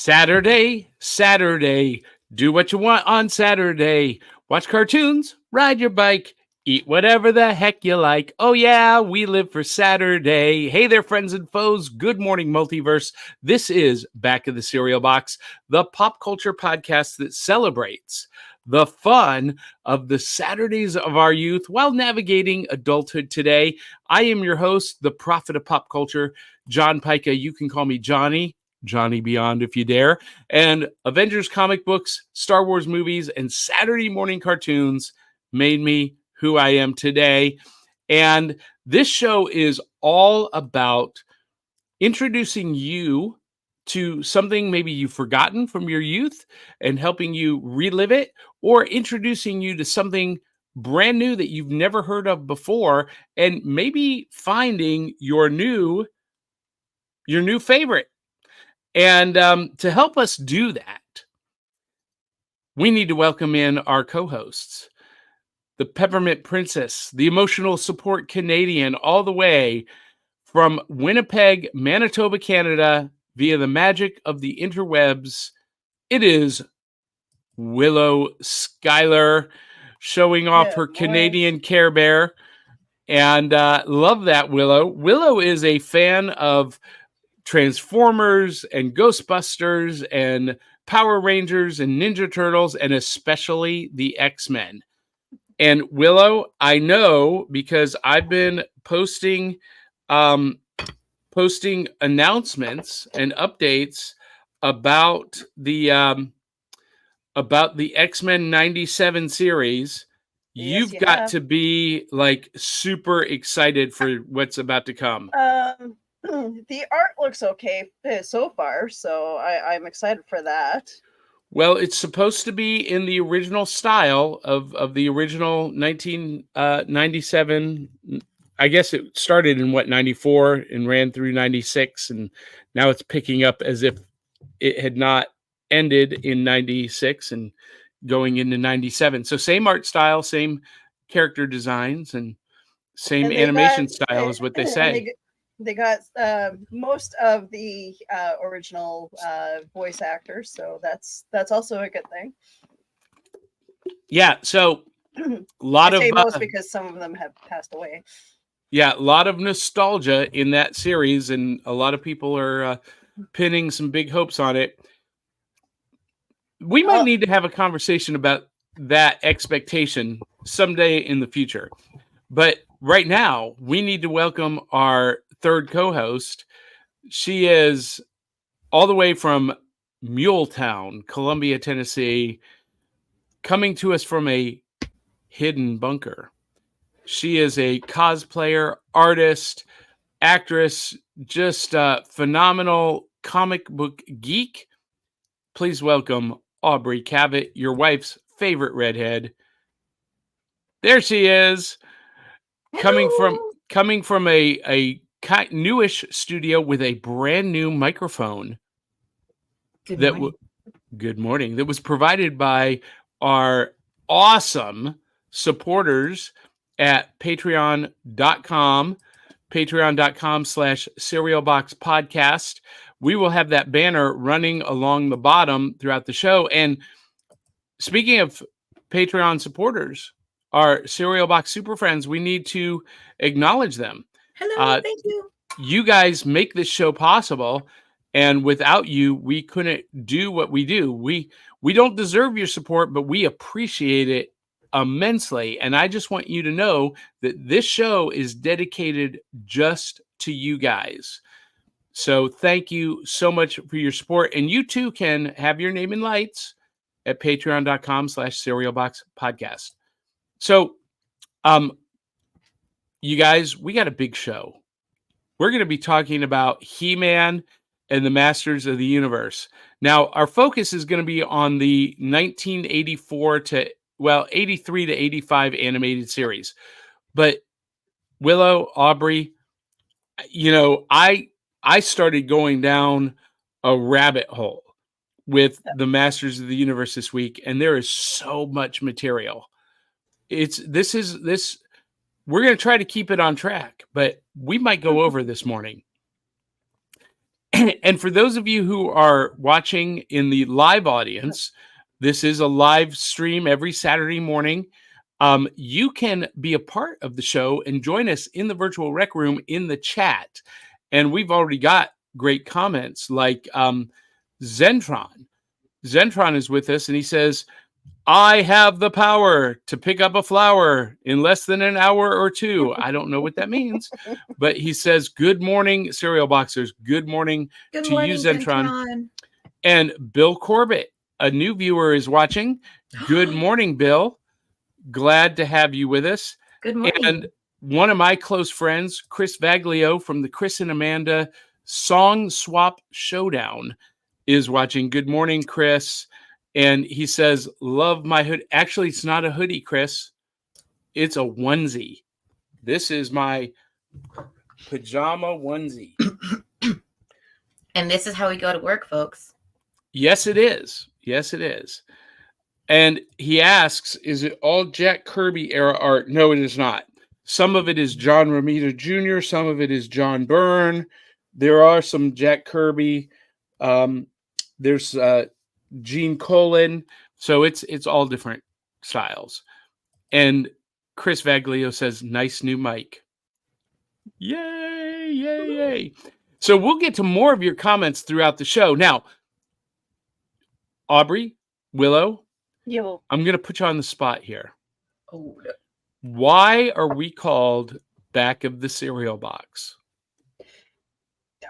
Saturday, do what you want on Saturday. Watch cartoons, ride your bike, eat whatever the heck you like. Oh yeah, we live for Saturday. Hey there, friends and foes. Good morning, multiverse. This is Back of the Cereal Box, the pop culture podcast that celebrates the fun of the Saturdays of our youth while navigating adulthood today. I am your host, the prophet of pop culture, John Pyka. You can call me Johnny Beyond if you dare, and Avengers comic books, Star Wars movies, and Saturday morning cartoons made me who I am today. And this show is all about introducing you to something maybe you've forgotten from your youth and helping you relive it, or introducing you to something brand new that you've never heard of before, and maybe finding your new favorite. And to help us do that, we need to welcome in our co-hosts, the Peppermint Princess, the emotional support Canadian, all the way from Winnipeg, Manitoba, Canada, via the magic of the interwebs. It is Willow Skylor showing off her Canadian Care Bear. And love that, Willow. Willow is a fan of Transformers and Ghostbusters and Power Rangers and Ninja Turtles, and especially the X-Men. And Willow, I know because I've been posting announcements and updates about the X-Men 97 series. You've got to be like super excited for what's about to come. The art looks okay so far, so I'm excited for that. Well, it's supposed to be in the original style of the original 1997. I guess it started in 94 and ran through 96, and now it's picking up as if it had not ended in 96 and going into 97. So same art style, same character designs, and same animation style is what they say. They got most of the original voice actors, so that's also a good thing. Yeah, so a lot of most because some of them have passed away. Yeah, a lot of nostalgia in that series, and a lot of people are pinning some big hopes on it. We might need to have a conversation about that expectation someday in the future. But right now, we need to welcome our third co-host. She is all the way from Muletown, Columbia, Tennessee, coming to us from a hidden bunker. She is a cosplayer, artist, actress, just a phenomenal comic book geek. Please welcome Aubrey Cavitt, your wife's favorite redhead. There she is. Coming from a newish studio with a brand new microphone. Good morning. That was provided by our awesome supporters at patreon.com/cerealboxpodcast. We will have that banner running along the bottom throughout the show. And speaking of Patreon supporters, our Cereal Box super friends, we need to acknowledge them. Hello, thank you. You guys make this show possible, and without you, we couldn't do what we do. We don't deserve your support, but we appreciate it immensely. And I just want you to know that this show is dedicated just to you guys. So thank you so much for your support. And you too can have your name in lights at patreon.com/cerealboxpodcast. So, you guys, we got a big show. We're going to be talking about He-Man and the Masters of the Universe. Now, our focus is going to be on the 1984 to 83 to 85 animated series. But Willow, Aubrey, I started going down a rabbit hole with the Masters of the Universe this week, and there is so much material. We're going to try to keep it on track, but we might go over this morning. And for those of you who are watching in the live audience, this is a live stream every Saturday morning. You can be a part of the show and join us in the virtual rec room in the chat. And we've already got great comments like Zentron. Zentron is with us and he says, I have the power to pick up a flower in less than an hour or two. I don't know what that means, but he says, good morning, cereal boxers. Good morning Good to morning, you, Zentron. Zentron. And Bill Corbett, a new viewer, is watching. Good morning, Bill. Glad to have you with us. Good morning. And one of my close friends, Chris Vaglio from the Chris and Amanda Song Swap Showdown, is watching. Good morning, Chris. And he says, love my hood. Actually, it's not a hoodie, Chris. It's a onesie. This is my pajama onesie. And this is how we go to work, folks. Yes, it is. Yes, it is. And he asks, is it all Jack Kirby era art? No, it is not. Some of it is John Romita Jr., some of it is John Byrne. There are some Jack Kirby. There's Gene Colan. So it's all different styles. And Chris Vaglio says, nice new mic. Yay, yay, yay. So we'll get to more of your comments throughout the show. Now, Aubrey, Willow, I'm going to put you on the spot here. Oh, Why are we called Back of the Cereal Box?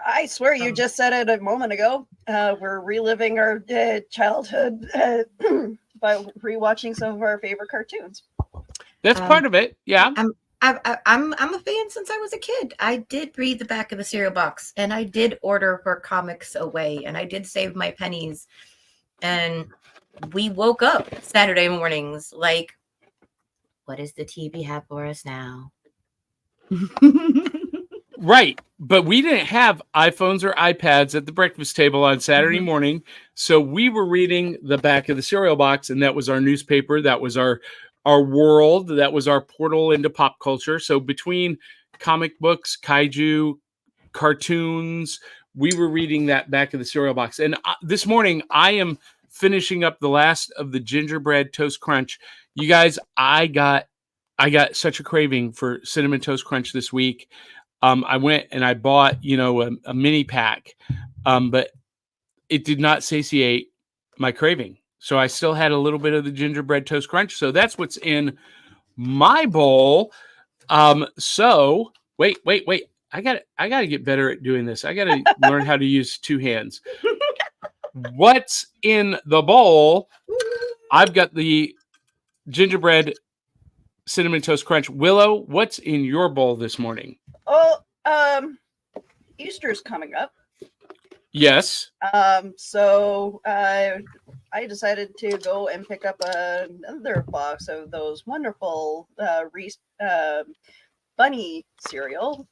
I swear you just said it a moment ago. We're reliving our childhood by rewatching some of our favorite cartoons. That's part of it. Yeah. I'm a fan since I was a kid. I did read the back of the cereal box, and I did order for comics away, and I did save my pennies. And we woke up Saturday mornings like, what does the TV have for us now? Right. But we didn't have iPhones or iPads at the breakfast table on Saturday morning. So we were reading the back of the cereal box, and that was our newspaper. That was our world. That was our portal into pop culture. So between comic books, kaiju, cartoons, we were reading that back of the cereal box. And this morning, I am finishing up the last of the gingerbread toast crunch. You guys, I got such a craving for cinnamon toast crunch this week. I went and I bought, a mini pack, but it did not satiate my craving. So I still had a little bit of the gingerbread toast crunch. So that's what's in my bowl. So wait. I got to get better at doing this. I got to learn how to use two hands. What's in the bowl? I've got the gingerbread cinnamon toast crunch. Willow, what's in your bowl this morning? Oh, Easter's coming up. Yes. So I decided to go and pick up another box of those wonderful Reese bunny cereal.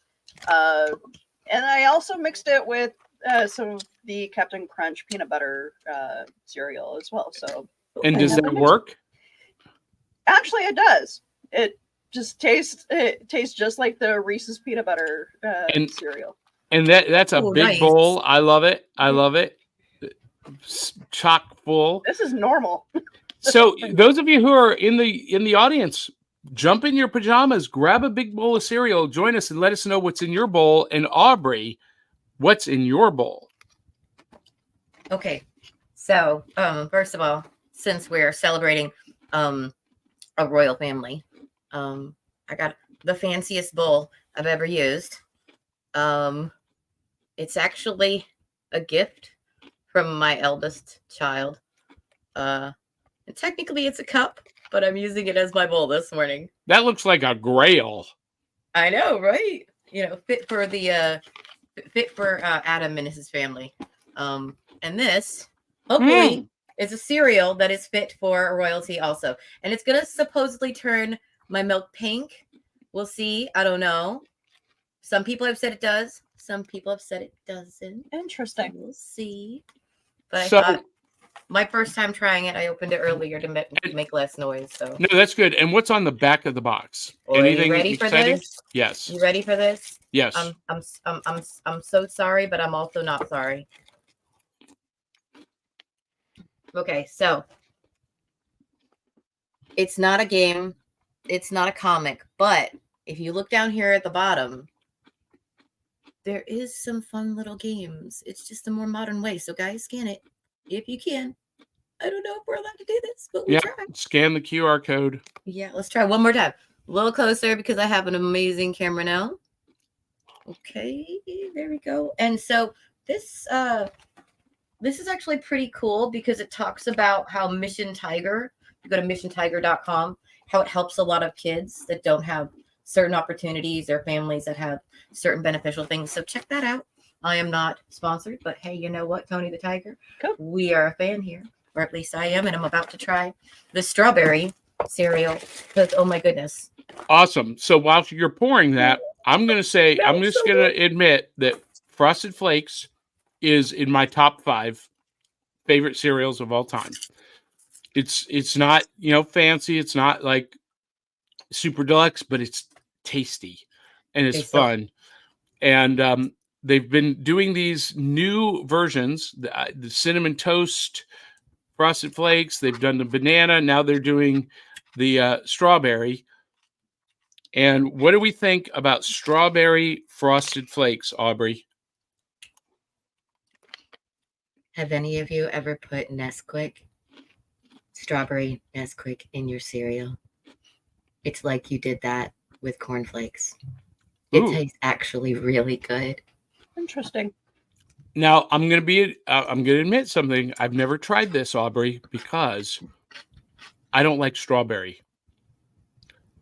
And I also mixed it with some of the Captain Crunch peanut butter cereal as well. So, and does that work? Actually, it does. It just tastes just like the Reese's peanut butter cereal. And that's a big nice bowl. I love it. Chock full. This is normal. So those of you who are in the audience, jump in your pajamas, grab a big bowl of cereal, join us, and let us know what's in your bowl. And Aubrey, what's in your bowl? Okay, so first of all, since we're celebrating a royal family, I got the fanciest bowl I've ever used. It's actually a gift from my eldest child. And technically it's a cup, but I'm using it as my bowl this morning. That looks like a grail. I know, right? Fit for Adam and his family. And this, hopefully, is a cereal that is fit for royalty also. And it's going to supposedly turn my milk pink. We'll see. I don't know. Some people have said it does. Some people have said it doesn't. Interesting. We'll see. But So, I thought, my first time trying it. I opened it earlier to make less noise. So No, that's good. And what's on the back of the box? Are Anything you ready exciting? for this? Yes. You ready for this? Yes. I'm so sorry, but I'm also not sorry. Okay, so it's not a game, it's not a comic, but if you look down here at the bottom, there is some fun little games. It's just a more modern way. So guys, scan it if you can. I don't know if we're allowed to do this, but we try. Scan the QR code. Yeah, let's try one more time. A little closer because I have an amazing camera now. Okay, there we go. And so this is actually pretty cool because it talks about how Mission Tiger, you go to missiontiger.com, how it helps a lot of kids that don't have certain opportunities or families that have certain beneficial things. So check that out. I am not sponsored, but hey, you know what, Tony the Tiger? Cool. We are a fan here, or at least I am, and I'm about to try the strawberry cereal because, oh my goodness. Awesome. So while you're pouring that, I'm going to say, I'm just going to admit that Frosted Flakes is in my top 5 favorite cereals of all time. It's not, fancy. It's not like super deluxe, but it's tasty and it's fun. And they've been doing these new versions, the cinnamon toast Frosted Flakes. They've done the banana. Now they're doing the strawberry. And what do we think about strawberry Frosted Flakes, Aubrey? Have any of you ever put strawberry Nesquik in your cereal? It's like you did that with cornflakes. It tastes actually really good. Interesting. Now, I'm going to admit something. I've never tried this, Aubrey, because I don't like strawberry.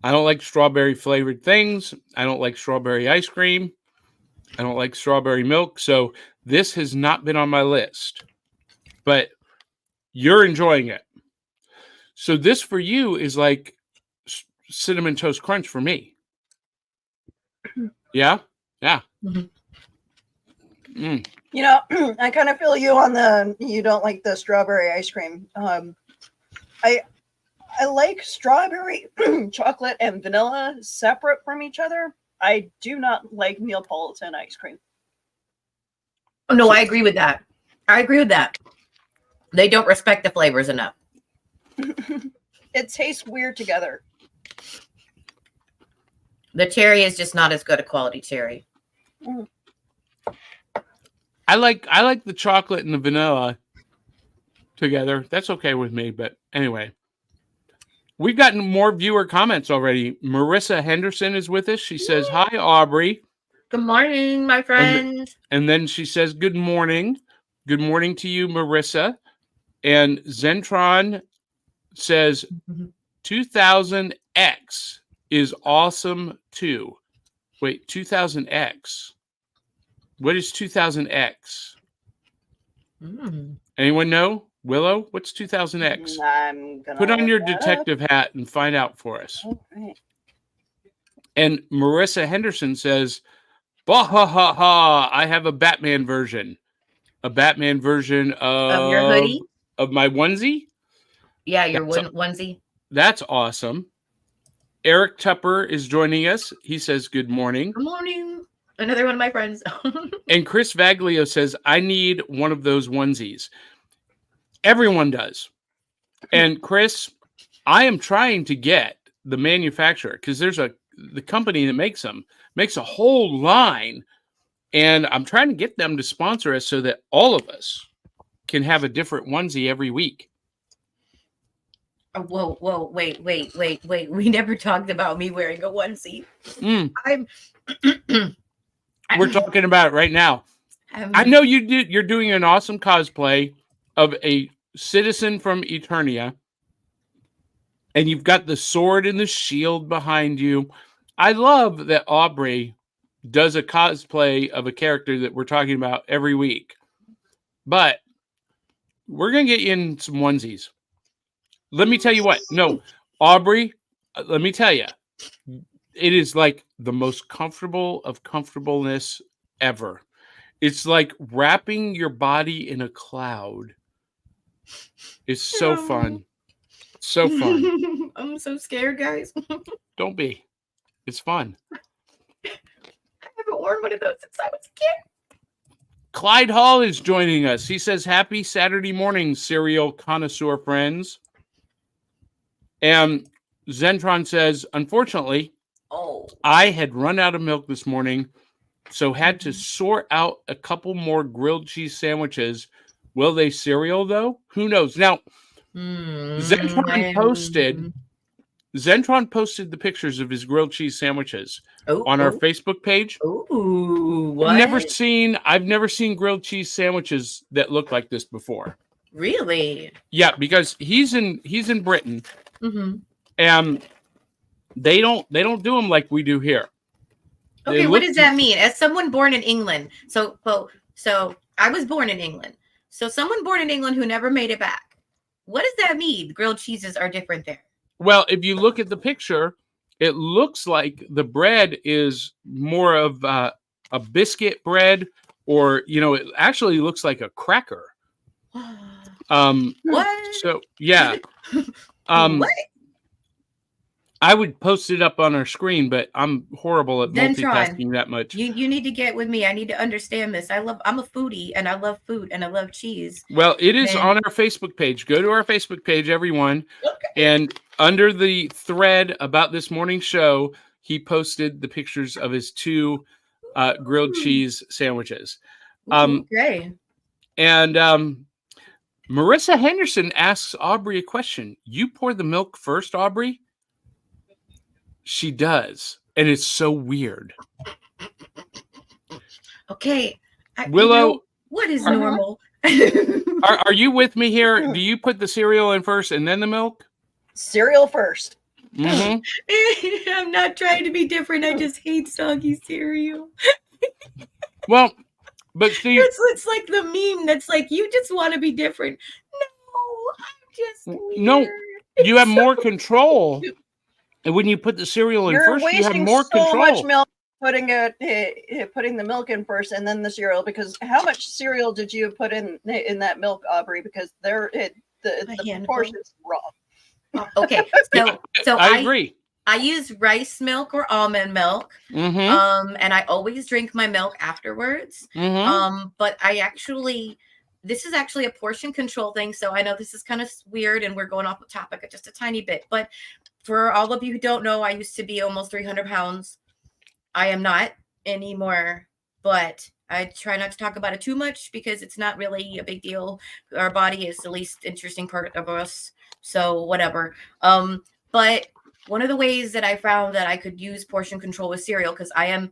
I don't like strawberry flavored things. I don't like strawberry ice cream. I don't like strawberry milk. So this has not been on my list, but you're enjoying it. So this for you is like Cinnamon Toast Crunch for me. Yeah? Yeah. Mm-hmm. Mm. I kind of feel you on you don't like the strawberry ice cream. I like strawberry, chocolate, and vanilla separate from each other. I do not like Neapolitan ice cream. Oh, no, I agree with that. They don't respect the flavors enough. It tastes weird together. The cherry is just not as good a quality cherry. Mm. I like the chocolate and the vanilla together. That's okay with me. But anyway, we've gotten more viewer comments already. Marissa Henderson is with us. She says, "Hi, Aubrey. Good morning, my friend." And then she says, "Good morning. Good morning to you, Marissa." And Zentron says, 2000X is awesome too. Wait, 2000X. What is 2000X? Anyone know? Willow, what's 2000X? I'm gonna put on your look that detective hat and find out for us. up. Right. And Marissa Henderson says, "Bah ha ha ha! I have a Batman version. A Batman version of your hoodie, of my onesie. Yeah, your onesie. That's awesome." Eric Tupper is joining us. He says, "Good morning." Good morning. Another one of my friends. And Chris Vaglio says, "I need one of those onesies." Everyone does. And Chris, I am trying to get the manufacturer, because the company that makes them makes a whole line, and I'm trying to get them to sponsor us so that all of us can have a different onesie every week. Whoa, wait. We never talked about me wearing a onesie. We're talking about it right now. I know you're doing an awesome cosplay of a citizen from Eternia, and you've got the sword and the shield behind you. I love that Aubrey does a cosplay of a character that we're talking about every week. But we're going to get you in some onesies. Let me tell you what. No, Aubrey, let me tell you. It is like the most comfortable of comfortableness ever. It's like wrapping your body in a cloud is so fun. So fun. I'm so scared, guys. Don't be. It's fun. I haven't worn one of those since I was a kid. Clyde Hall is joining us. He says, happy Saturday morning, cereal connoisseur friends. And Zentron says, unfortunately, I had run out of milk this morning, so had to sort out a couple more grilled cheese sandwiches. Will they cereal, though? Who knows? Now, Zentron posted the pictures of his grilled cheese sandwiches on our Facebook page. Ooh, what? I've never seen grilled cheese sandwiches that look like this before. Really? Yeah, because he's in Britain, and they don't do them like we do here. Okay, what does that mean? As someone born in England, so I was born in England. So someone born in England who never made it back. What does that mean? Grilled cheeses are different there. Well, if you look at the picture, it looks like the bread is more of a biscuit bread, or it actually looks like a cracker. What? So yeah. What? I would post it up on our screen, but I'm horrible at multitasking that much. You need to get with me. I need to understand this. I'm a foodie, and I love food, and I love cheese. Well, it is on our Facebook page. Go to our Facebook page, everyone. Okay. And under the thread about this morning show, he posted the pictures of his 2 grilled cheese sandwiches. Okay. And Marissa Henderson asks Aubrey a question. You pour the milk first, Aubrey? She does, and it's so weird. Okay, Willow, what is normal? Are you with me here? Do you put the cereal in first and then the milk? Cereal first. Mm-hmm. I'm not trying to be different. I just hate soggy cereal. Well, but see, it's like the meme that's like, you just want to be different. No, I'm just weird. No, you have more control. And when you put the cereal in first, you have more control. You're wasting so much milk putting the milk in first and then the cereal, because how much cereal did you put in that milk, Aubrey? Because the proportion's wrong. Okay, so I agree. I use rice milk or almond milk, and I always drink my milk afterwards. But this is actually a portion control thing. So I know this is kind of weird, and we're going off the topic just a tiny bit, but for all of you who don't know, I used to be almost 300 pounds. I am not anymore, but I try not to talk about it too much because it's not really a big deal. Our body is the least interesting part of us. So whatever. But one of the ways that I found that I could use portion control with cereal, because I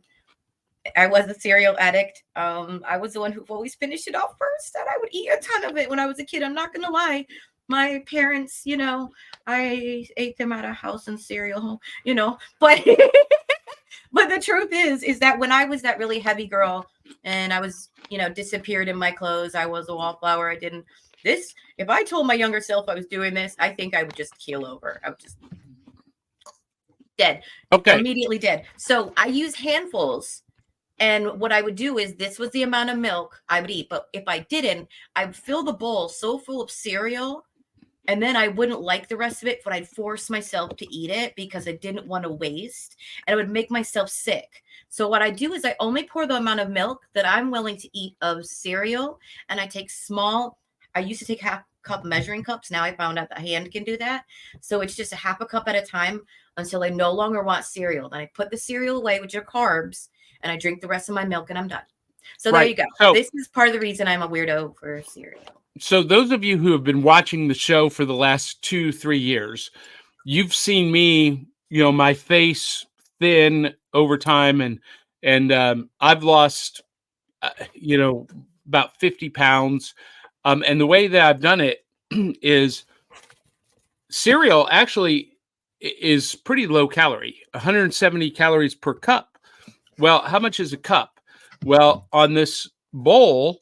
was a cereal addict. I was the one who always finished it off first, and I would eat a ton of it when I was a kid. I'm not going to lie. My parents, I ate them out of house and cereal, but but the truth is that when I was that really heavy girl and I was, disappeared in my clothes, I was a wallflower. If I told my younger self I was doing this, I think I would just keel over. I would just dead. Okay. Immediately dead. So I use handfuls. And what I would do is, this was the amount of milk I would eat. But if I didn't, I would fill the bowl so full of cereal, and then I wouldn't like the rest of it, but I'd force myself to eat it because I didn't want to waste, and it would make myself sick. So what I do is I only pour the amount of milk that I'm willing to eat of cereal, and I used to take half cup measuring cups. Now I found out the hand can do that. So it's just a half a cup at a time until I no longer want cereal. Then I put the cereal away with your carbs, and I drink the rest of my milk, and I'm done. So there you go. So, this is part of the reason I'm a weirdo for cereal. So those of you who have been watching the show for the last 2-3 years, you've seen me, my face thin over time, and I've lost, about 50 pounds. And the way that I've done it is cereal actually is pretty low calorie, 170 calories per cup. Well, how much is a cup? Well, on this bowl,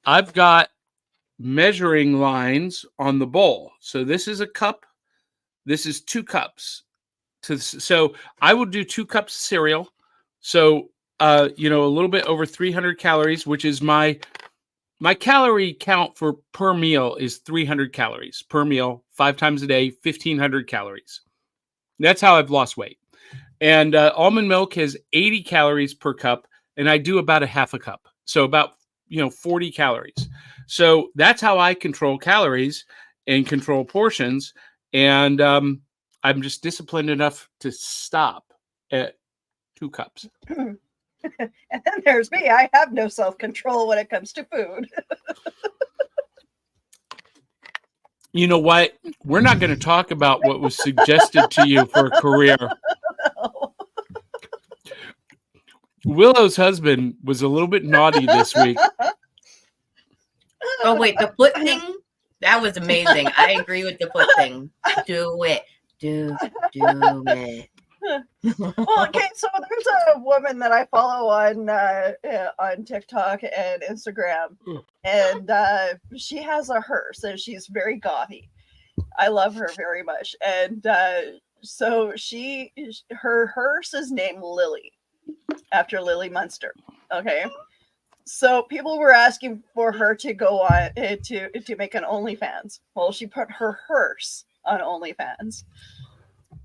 I've got measuring lines on the bowl. So this is a cup. This is 2 cups. So I will do 2 cups of cereal. So, a little bit over 300 calories, which is my my calorie count for per meal is 300 calories per meal, 5 times a day, 1,500 calories. That's how I've lost weight. And almond milk has 80 calories per cup, and I do about a half a cup. So about 40 calories. So that's how I control calories and control portions. And I'm just disciplined enough to stop at 2 cups. And then there's me. I have no self-control when it comes to food. You know what? We're not going to talk about what was suggested to you for a career. Willow's husband was a little bit naughty this week. Oh, wait, the foot thing? That was amazing. I agree with the foot thing. Do it. Do it. Well, okay, so there's a woman that I follow on TikTok and Instagram, and she has a hearse, and she's very gothy. I love her very much, and so her hearse is named Lily, after Lily Munster. Okay, so people were asking for her to go on to make an OnlyFans. Well, she put her hearse on OnlyFans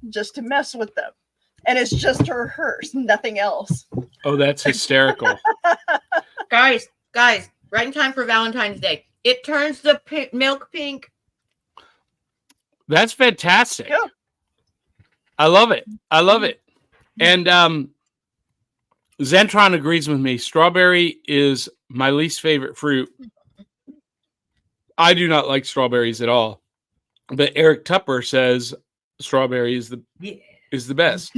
just to mess with them. And it's just her hearse, nothing else. Oh, that's hysterical. Guys, right in time for Valentine's Day. It turns the milk pink. That's fantastic. Yeah. I love it. And Zentron agrees with me. Strawberry is my least favorite fruit. I do not like strawberries at all. But Eric Tupper says strawberry is the best.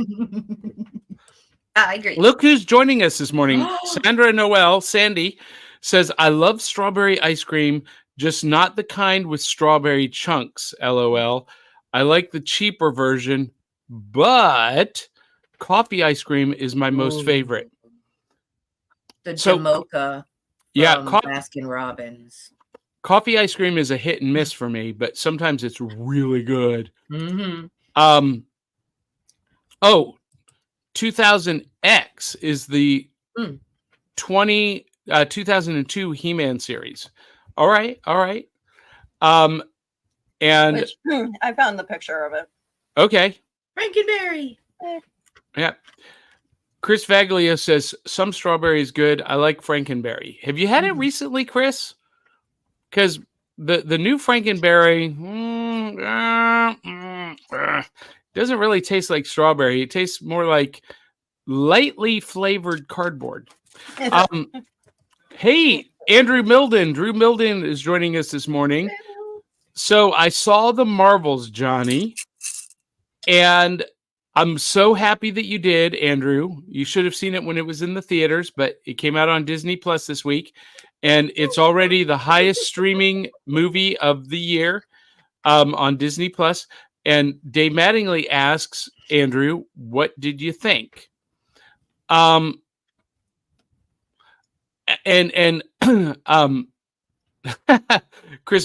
I agree. Look who's joining us this morning. Sandra Noel, Sandy, says, I love strawberry ice cream, just not the kind with strawberry chunks, LOL. I like the cheaper version, but coffee ice cream is my most favorite. The Jamocha from Baskin Robbins. Coffee ice cream is a hit and miss for me, but sometimes it's really good. Mm-hmm. 2000X is the 2002 He-Man series. All right. And which, I found the picture of it. Okay. Frankenberry. Yeah. Chris Vaglio says some strawberry is good. I like Frankenberry. Have you had it recently, Chris? Because the new Frankenberry doesn't really taste like strawberry. It tastes more like lightly flavored cardboard. Hey, Drew Milden is joining us this morning. So I saw the Marvels, Johnny, and I'm so happy that you did, Andrew. You should have seen it when it was in the theaters, but it came out on Disney Plus this week, and it's already the highest streaming movie of the year on Disney Plus. And Dave Mattingly asks, Andrew, what did you think? Chris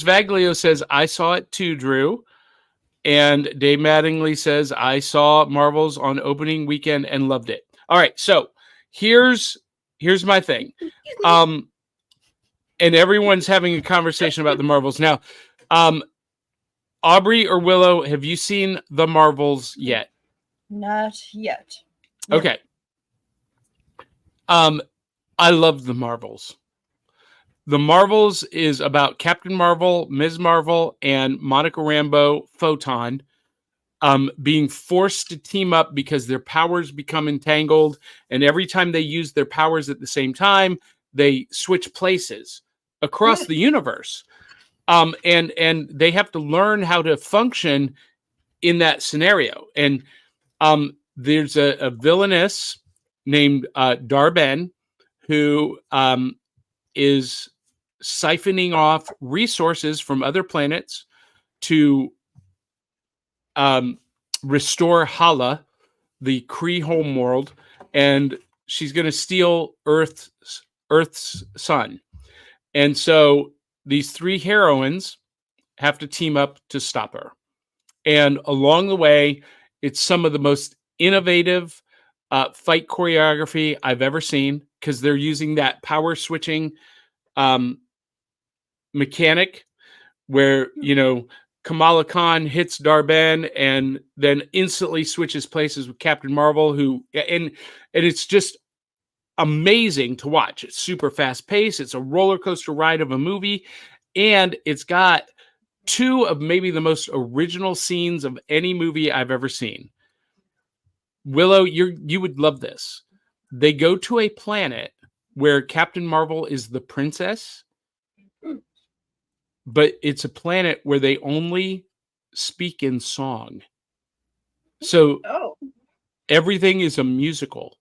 Vaglio says, I saw it too, Drew. And Dave Mattingly says, I saw Marvels on opening weekend and loved it. All right, so here's my thing. And everyone's having a conversation about the Marvels. Now, Aubrey or Willow, have you seen the Marvels yet? Not yet. Okay. I love the Marvels. The Marvels is about Captain Marvel, Ms. Marvel, and Monica Rambeau, Photon, being forced to team up because their powers become entangled. And every time they use their powers at the same time, they switch places across the universe. And they have to learn how to function in that scenario. And there's a villainess named Darben who is siphoning off resources from other planets to restore Hala, the Kree homeworld, and she's going to steal Earth's sun. And so these 3 heroines have to team up to stop her. And along the way, it's some of the most innovative fight choreography I've ever seen, because they're using that power switching mechanic where, Kamala Khan hits Darben and then instantly switches places with Captain Marvel, and it's just amazing to watch. It's super fast paced. It's a roller coaster ride of a movie, and it's got two of maybe the most original scenes of any movie I've ever seen. Willow, you would love this. They go to a planet where Captain Marvel is the princess, but it's a planet where they only speak in song. So everything is a musical.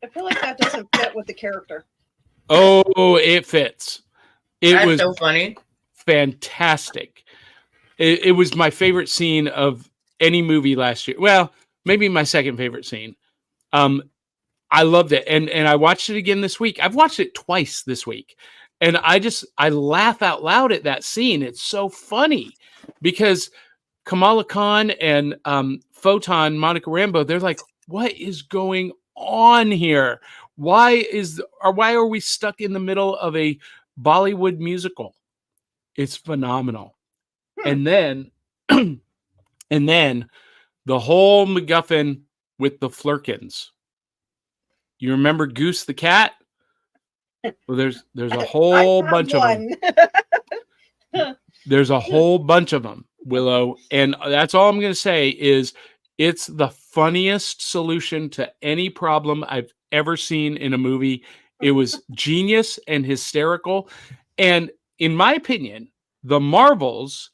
I feel like that doesn't fit with the character. Oh, it fits. It was so funny. Fantastic. It was my favorite scene of any movie last year. Well, maybe my second favorite scene. I loved it. And I watched it again this week. I've watched it twice this week. And I laugh out loud at that scene. It's so funny because Kamala Khan and Photon, Monica Rambeau, they're like, what is going on here? Why are we stuck in the middle of a Bollywood musical? It's phenomenal. And then the whole MacGuffin with the Flurkins. You remember Goose the cat? Well, there's a whole bunch of them. There's a whole bunch of them, Willow. And that's all I'm going to say is it's the funniest solution to any problem I've ever seen in a movie. It was genius and hysterical. And in my opinion, The Marvels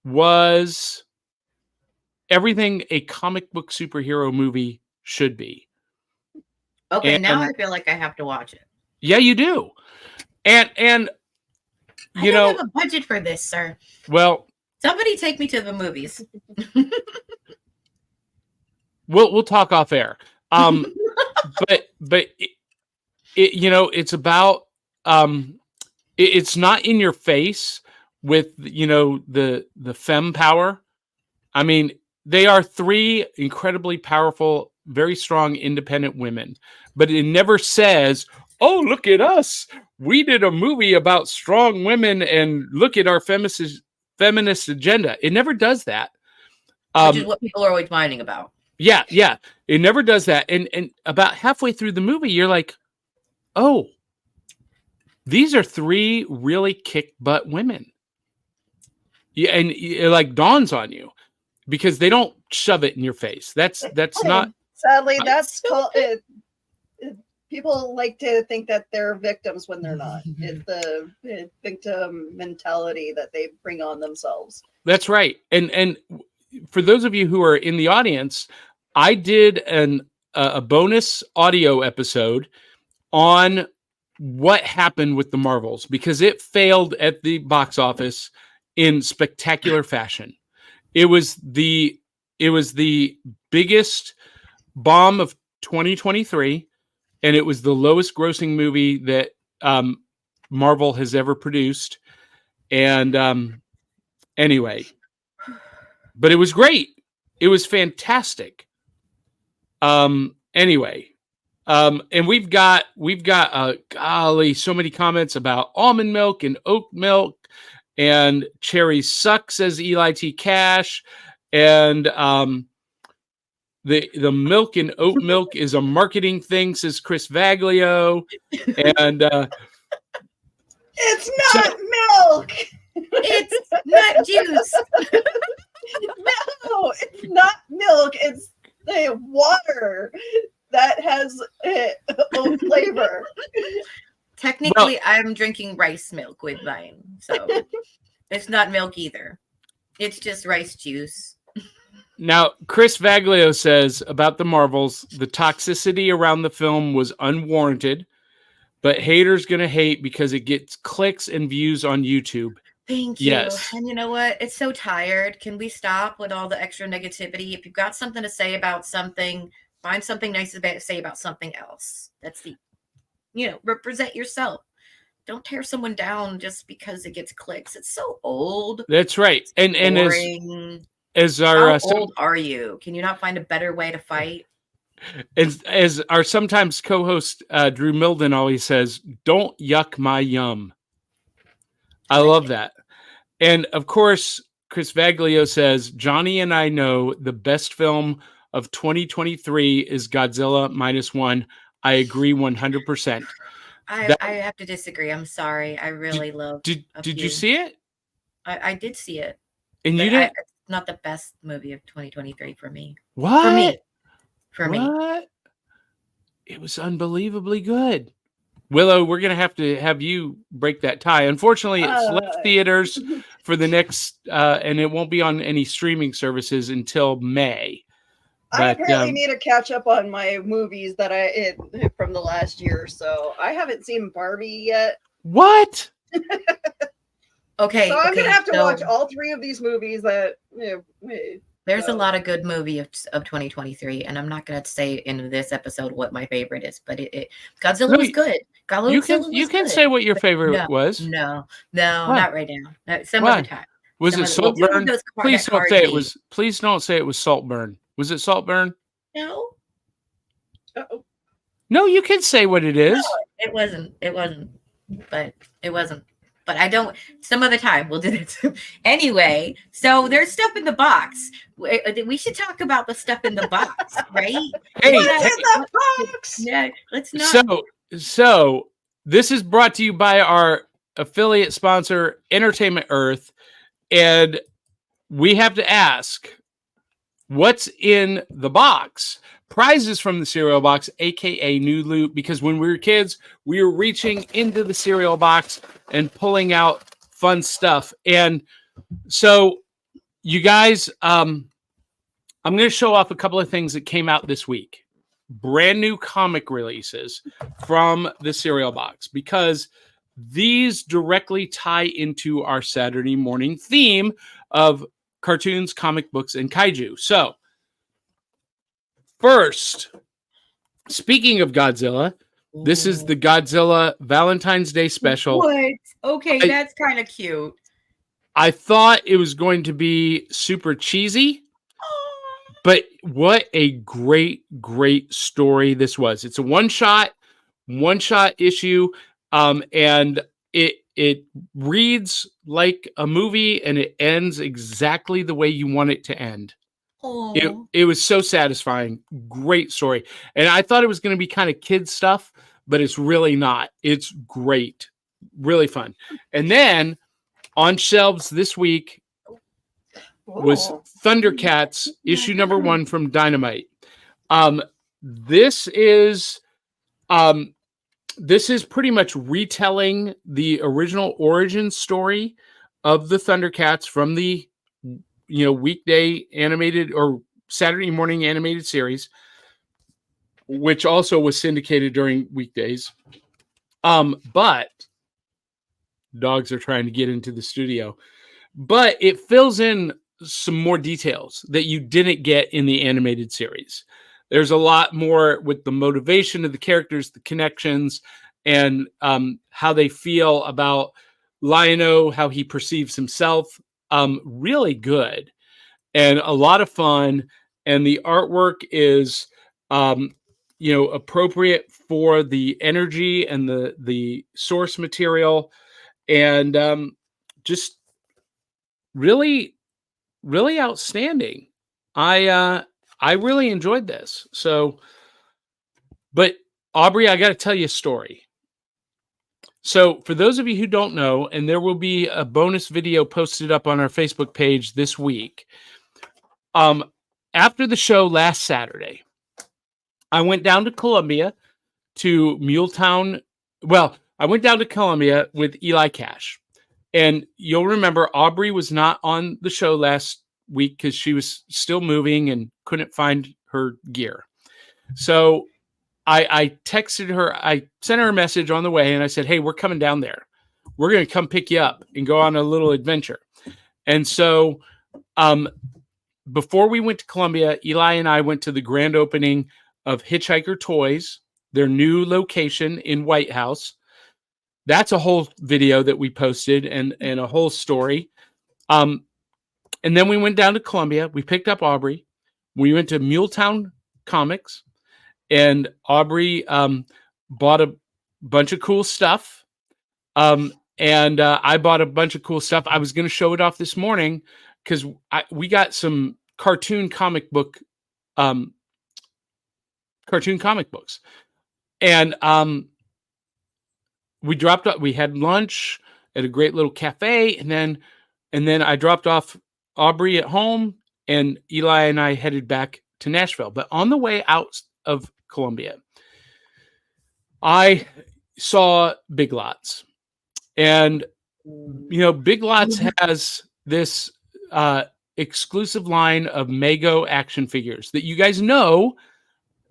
was everything a comic book superhero movie should be. Okay, and now I feel like I have to watch it. Yeah, you do. And I don't have a budget for this, sir. Well, somebody take me to the movies. We'll talk off air. But it's about it's not in your face with the femme power. I mean, they are three incredibly powerful, very strong, independent women, but it never says, "Oh, look at us. We did a movie about strong women and look at our feminist agenda." It never does that. Which is what people are always whining about. Yeah. It never does that. And about halfway through the movie, you're like, oh, these are three really kick butt women. Yeah, and it like dawns on you because they don't shove it in your face. That's not. Sadly, that's called it. People like to think that they're victims when they're not. It's the victim mentality that they bring on themselves. That's right. And for those of you who are in the audience, I did a bonus audio episode on what happened with the Marvels because it failed at the box office in spectacular fashion. It was the biggest bomb of 2023, and it was the lowest grossing movie that Marvel has ever produced. And anyway, but it was great. It was fantastic. Anyway, and we've got golly, so many comments about almond milk and oat milk and cherry suck, says Eli T. Cash. And the milk and oat milk is a marketing thing, says Chris Vaglio. And it's not milk. It's not juice. No, it's not milk. It's the water that has oat flavor. Technically, I'm drinking rice milk with mine, so it's not milk either. It's just rice juice. Now, Chris Vaglio says about the Marvels, the toxicity around the film was unwarranted, but haters gonna hate because it gets clicks and views on YouTube. Thank you. Yes. And you know what? It's so tired. Can we stop with all the extra negativity? If you've got something to say about something, find something nice to say about something else. That's represent yourself. Don't tear someone down just because it gets clicks. It's so old. That's right. And as our how old are you? Can you not find a better way to fight? As our sometimes co-host Drew Milden always says, don't yuck my yum. I love that. And of course, Chris Vaglio says, Johnny and I know the best film of 2023 is Godzilla -1. I agree 100%. I have to disagree. I'm sorry. I really love. Did you see it? I did see it. And you didn't? It's not the best movie of 2023 for me. What? For me. What? It was unbelievably good. Willow, we're going to have you break that tie. Unfortunately, it's left theaters for the next, and it won't be on any streaming services until May. I apparently need to catch up on my movies that from the last year, so I haven't seen Barbie yet. What? Okay. So I'm going to have to watch all 3 of these movies that... There's a lot of good movie of 2023, and I'm not going to say in this episode what my favorite is, but Godzilla was good. You can say what your favorite was. No, not right now. Some other time. Was it Saltburn? Please don't say it was. Please don't say it was Saltburn. Was it Saltburn? No. Uh-oh. No, you can say what it is. No, it wasn't. But it wasn't. But I don't. Some other time we'll do this. Anyway, so there's stuff in the box. We should talk about the stuff in the box, right? Hey, in the box? Yeah, let's not. So this is brought to you by our affiliate sponsor, Entertainment Earth, and we have to ask, what's in the box? Prizes from the cereal box, aka new loot, because when we were kids, we were reaching into the cereal box and pulling out fun stuff. And so, you guys, I'm going to show off a couple of things that came out this week. Brand new comic releases from the cereal box, because these directly tie into our Saturday morning theme of cartoons, comic books, and kaiju. So, first, speaking of Godzilla, this is the Godzilla Valentine's Day special. What? Okay, that's kind of cute. I thought it was going to be super cheesy, but what a great story this was. It's a one-shot issue, and it reads like a movie, and it ends exactly the way you want it to end. It was so satisfying. Great story. And I thought it was going to be kind of kid stuff, but it's really not. It's great. Really fun. And then on shelves this week was Thundercats issue number 1 from Dynamite. This is pretty much retelling the original origin story of the Thundercats from the weekday animated or Saturday morning animated series, which also was syndicated during weekdays. But dogs are trying to get into the studio. But it fills in some more details that you didn't get in the animated series. There's a lot more with the motivation of the characters, the connections, and how they feel about Lion-O, how he perceives himself. Really good and a lot of fun, and the artwork is appropriate for the energy and the source material, and just really outstanding. I really enjoyed this. So, but Aubrey, I got to tell you a story. So for those of you who don't know, and there will be a bonus video posted up on our Facebook page this week. After the show last Saturday, I went down to Columbia to Muletown. Well, I went down to Columbia with Eli Cash. And you'll remember Aubrey was not on the show last week because she was still moving and couldn't find her gear. So I texted her, I sent her a message on the way, and I said, hey, we're coming down there. We're going to come pick you up and go on a little adventure. And so before we went to Columbia, Eli and I went to the grand opening of Hitchhiker Toys, their new location in White House. That's a whole video that we posted and a whole story. And then we went down to Columbia. We picked up Aubrey. We went to Muletown Comics. And Aubrey bought a bunch of cool stuff. And I bought a bunch of cool stuff. I was going to show it off this morning because we got some cartoon comic books. And we had lunch at a great little cafe, and then I dropped off Aubrey at home, and Eli and I headed back to Nashville. But on the way out of Columbia, I saw Big Lots. And, Big Lots has this exclusive line of Mego action figures that you guys know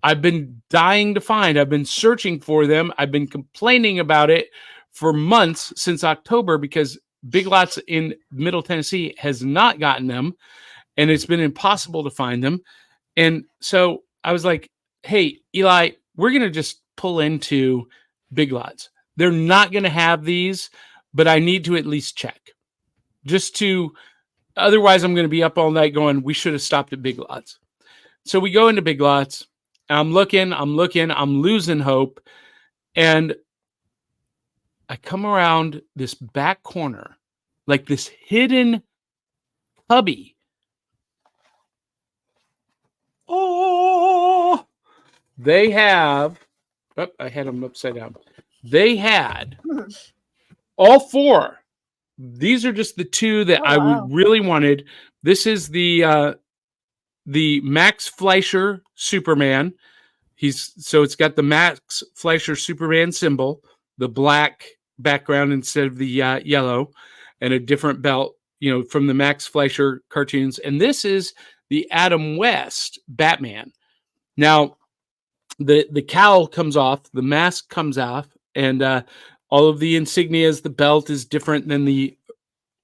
I've been dying to find. I've been searching for them. I've been complaining about it for months since October because Big Lots in Middle Tennessee has not gotten them, and it's been impossible to find them. And so I was like, hey, Eli, we're going to just pull into Big Lots. They're not going to have these, but I need to at least check. Otherwise I'm going to be up all night going, we should have stopped at Big Lots. So we go into Big Lots. I'm looking, I'm losing hope. And I come around this back corner, like this hidden cubby. Oh, they have, I had them upside down. They had all four. These are just the two that I really wanted. This is the Max Fleischer Superman. It's got the Max Fleischer Superman symbol, the black background instead of the yellow, and a different belt, from the Max Fleischer cartoons. And this is the Adam West Batman. Now, the cowl comes off, the mask comes off, and all of the insignias, the belt is different than the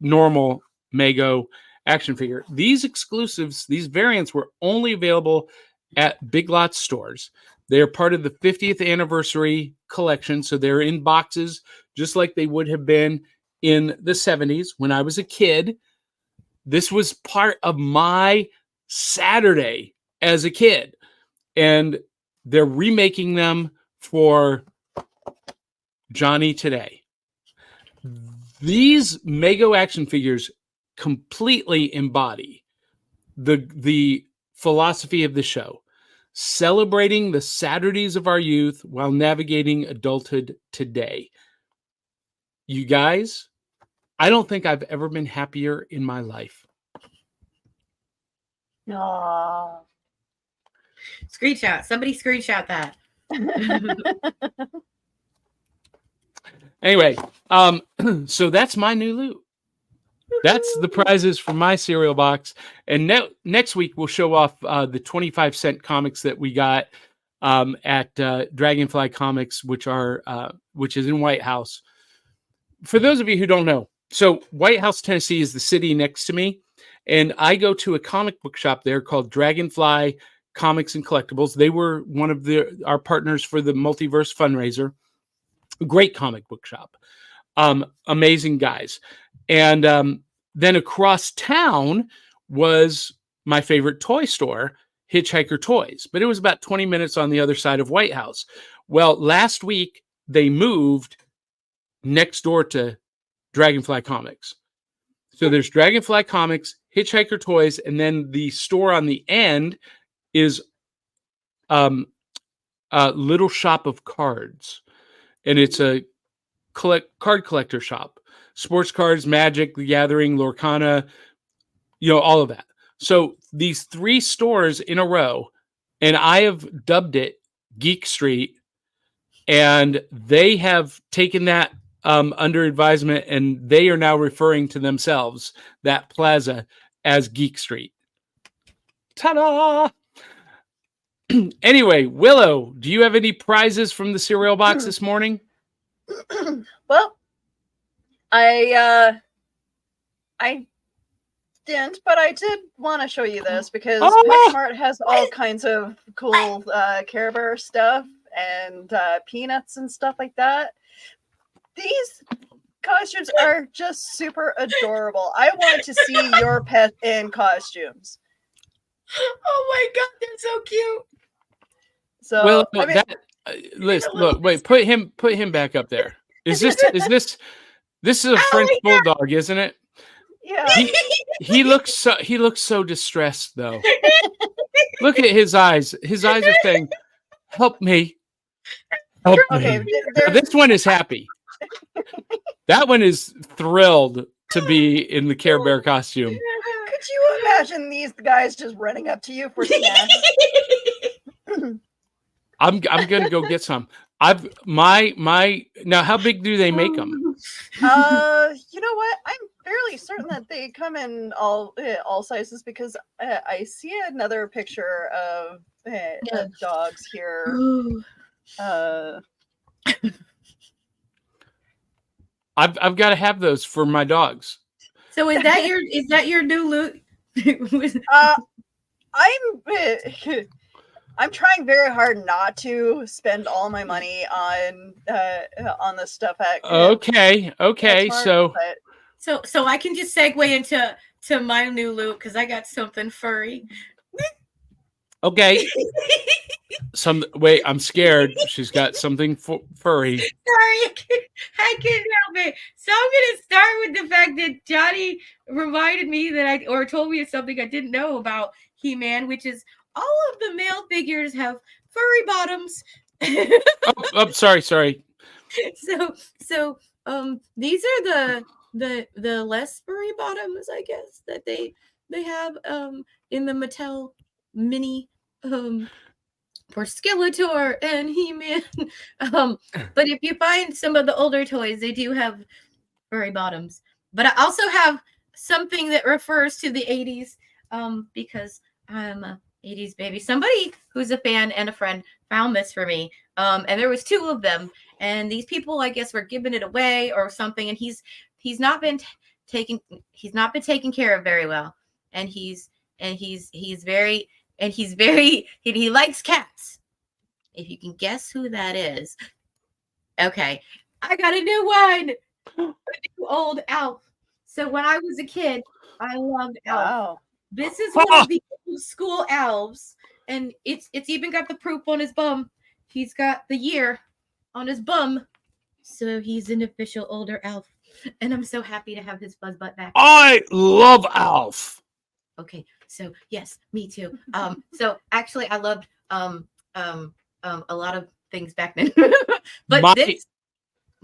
normal Mego action figure. These exclusives, these variants were only available at Big Lots stores. They are part of the 50th anniversary collection, so they're in boxes just like they would have been in the 70s when I was a kid. This was part of my Saturday as a kid, and they're remaking them for Johnny today. These Mego action figures completely embody the philosophy of the show, celebrating the Saturdays of our youth while navigating adulthood today. You guys, I don't think I've ever been happier in my life. Aww. Screenshot. Somebody screenshot that. Anyway, so that's my new loot. That's the prizes from my cereal box. And next week, we'll show off the 25-cent comics that we got at Dragonfly Comics, which is in White House. For those of you who don't know, so White House, Tennessee is the city next to me. And I go to a comic book shop there called Dragonfly Comics and Collectibles. They were one of our partners for the Multiverse fundraiser. Great comic book shop. Amazing guys. And then across town was my favorite toy store, Hitchhiker Toys. But it was about 20 minutes on the other side of White House. Well, last week, they moved next door to Dragonfly Comics. So there's Dragonfly Comics, Hitchhiker Toys, and then the store on the end is a little shop of cards. And it's a card collector shop. Sports cards, Magic, The Gathering, Lorcana, all of that. So these three stores in a row, and I have dubbed it Geek Street, and they have taken that under advisement, and they are now referring to themselves, that plaza, as Geek Street. Ta-da! Anyway, Willow, do you have any prizes from the cereal box this morning? Well, I didn't, but I did want to show you this because PetSmart has all kinds of cool Care Bear stuff and peanuts and stuff like that. These costumes are just super adorable. I want to see your pet in costumes. Oh my god, they're so cute. So, well, I mean, look, wait, put him back up there. Is this This is a French bulldog, isn't it? Yeah. He looks so distressed though. Look at his eyes. His eyes are saying, "Help me, help Okay. me." This one is happy. That one is thrilled to be in the Care Bear costume. Could you imagine these guys just running up to you for snacks? I'm gonna go get some. Now. How big do they make them? You know what? I'm fairly certain that they come in all sizes because I see another picture of dogs here. I've got to have those for my dogs. So is that your new look? I'm trying very hard not to spend all my money on the stuff at Okay. Smart, So I can just segue into my new look because I got something furry. Okay. Wait, I'm scared. She's got something furry. Sorry, I couldn't help it. So I'm gonna start with the fact that Johnny reminded me or told me something I didn't know about He-Man, which is all of the male figures have furry bottoms. Sorry. So these are the less furry bottoms, I guess, that they have in the Mattel mini for Skeletor and He-Man. But if you find some of the older toys, they do have furry bottoms. But I also have something that refers to the 80s because I'm a 80s baby. Somebody who's a fan and a friend found this for me. And there was 2 of them. And these people, I guess, were giving it away or something. And he's not been taken care of very well. And he likes cats. If you can guess who that is. Okay. I got a new one. A new old Alf. So when I was a kid, I loved Alf. Wow. This is one of the old school elves. And it's even got the proof on his bum. He's got the year on his bum. So he's an official older elf. And I'm so happy to have his buzz butt back. I love Alf. Okay, so yes, me too. So actually, I loved a lot of things back then, but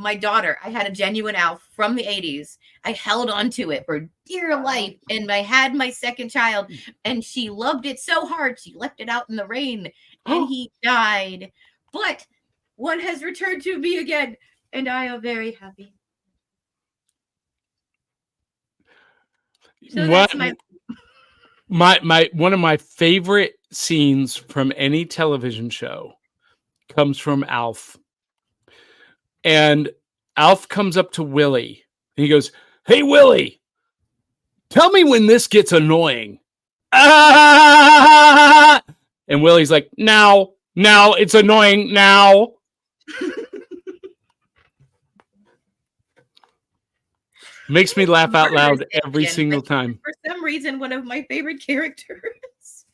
my daughter, I had a genuine Alf from the 80s. I held on to it for dear life, and I had my second child, and she loved it so hard she left it out in the rain, and he died. But one has returned to me again, and I am very happy. So that's my one of my favorite scenes from any television show comes from Alf. And Alf comes up to Willie and he goes, "Hey Willie, tell me when this gets annoying." Ah! And Willie's like, now it's annoying now. Makes me laugh out loud every single time. For some reason, one of my favorite characters.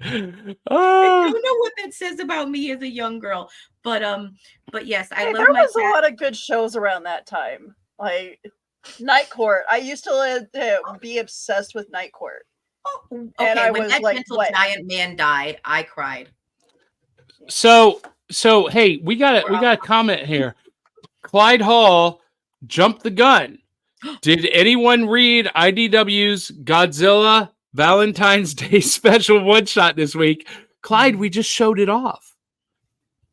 I don't know what that says about me as a young girl, but yes, I love. There was a lot of good shows around that time, like Night Court. I used to be obsessed with Night Court. Oh, okay. And I when was that like, gentle giant man died, I cried. So hey, we got a comment here. Clyde Hall jumped the gun. Did anyone read IDW's Godzilla Valentine's Day special one shot this week? Clyde, we just showed it off.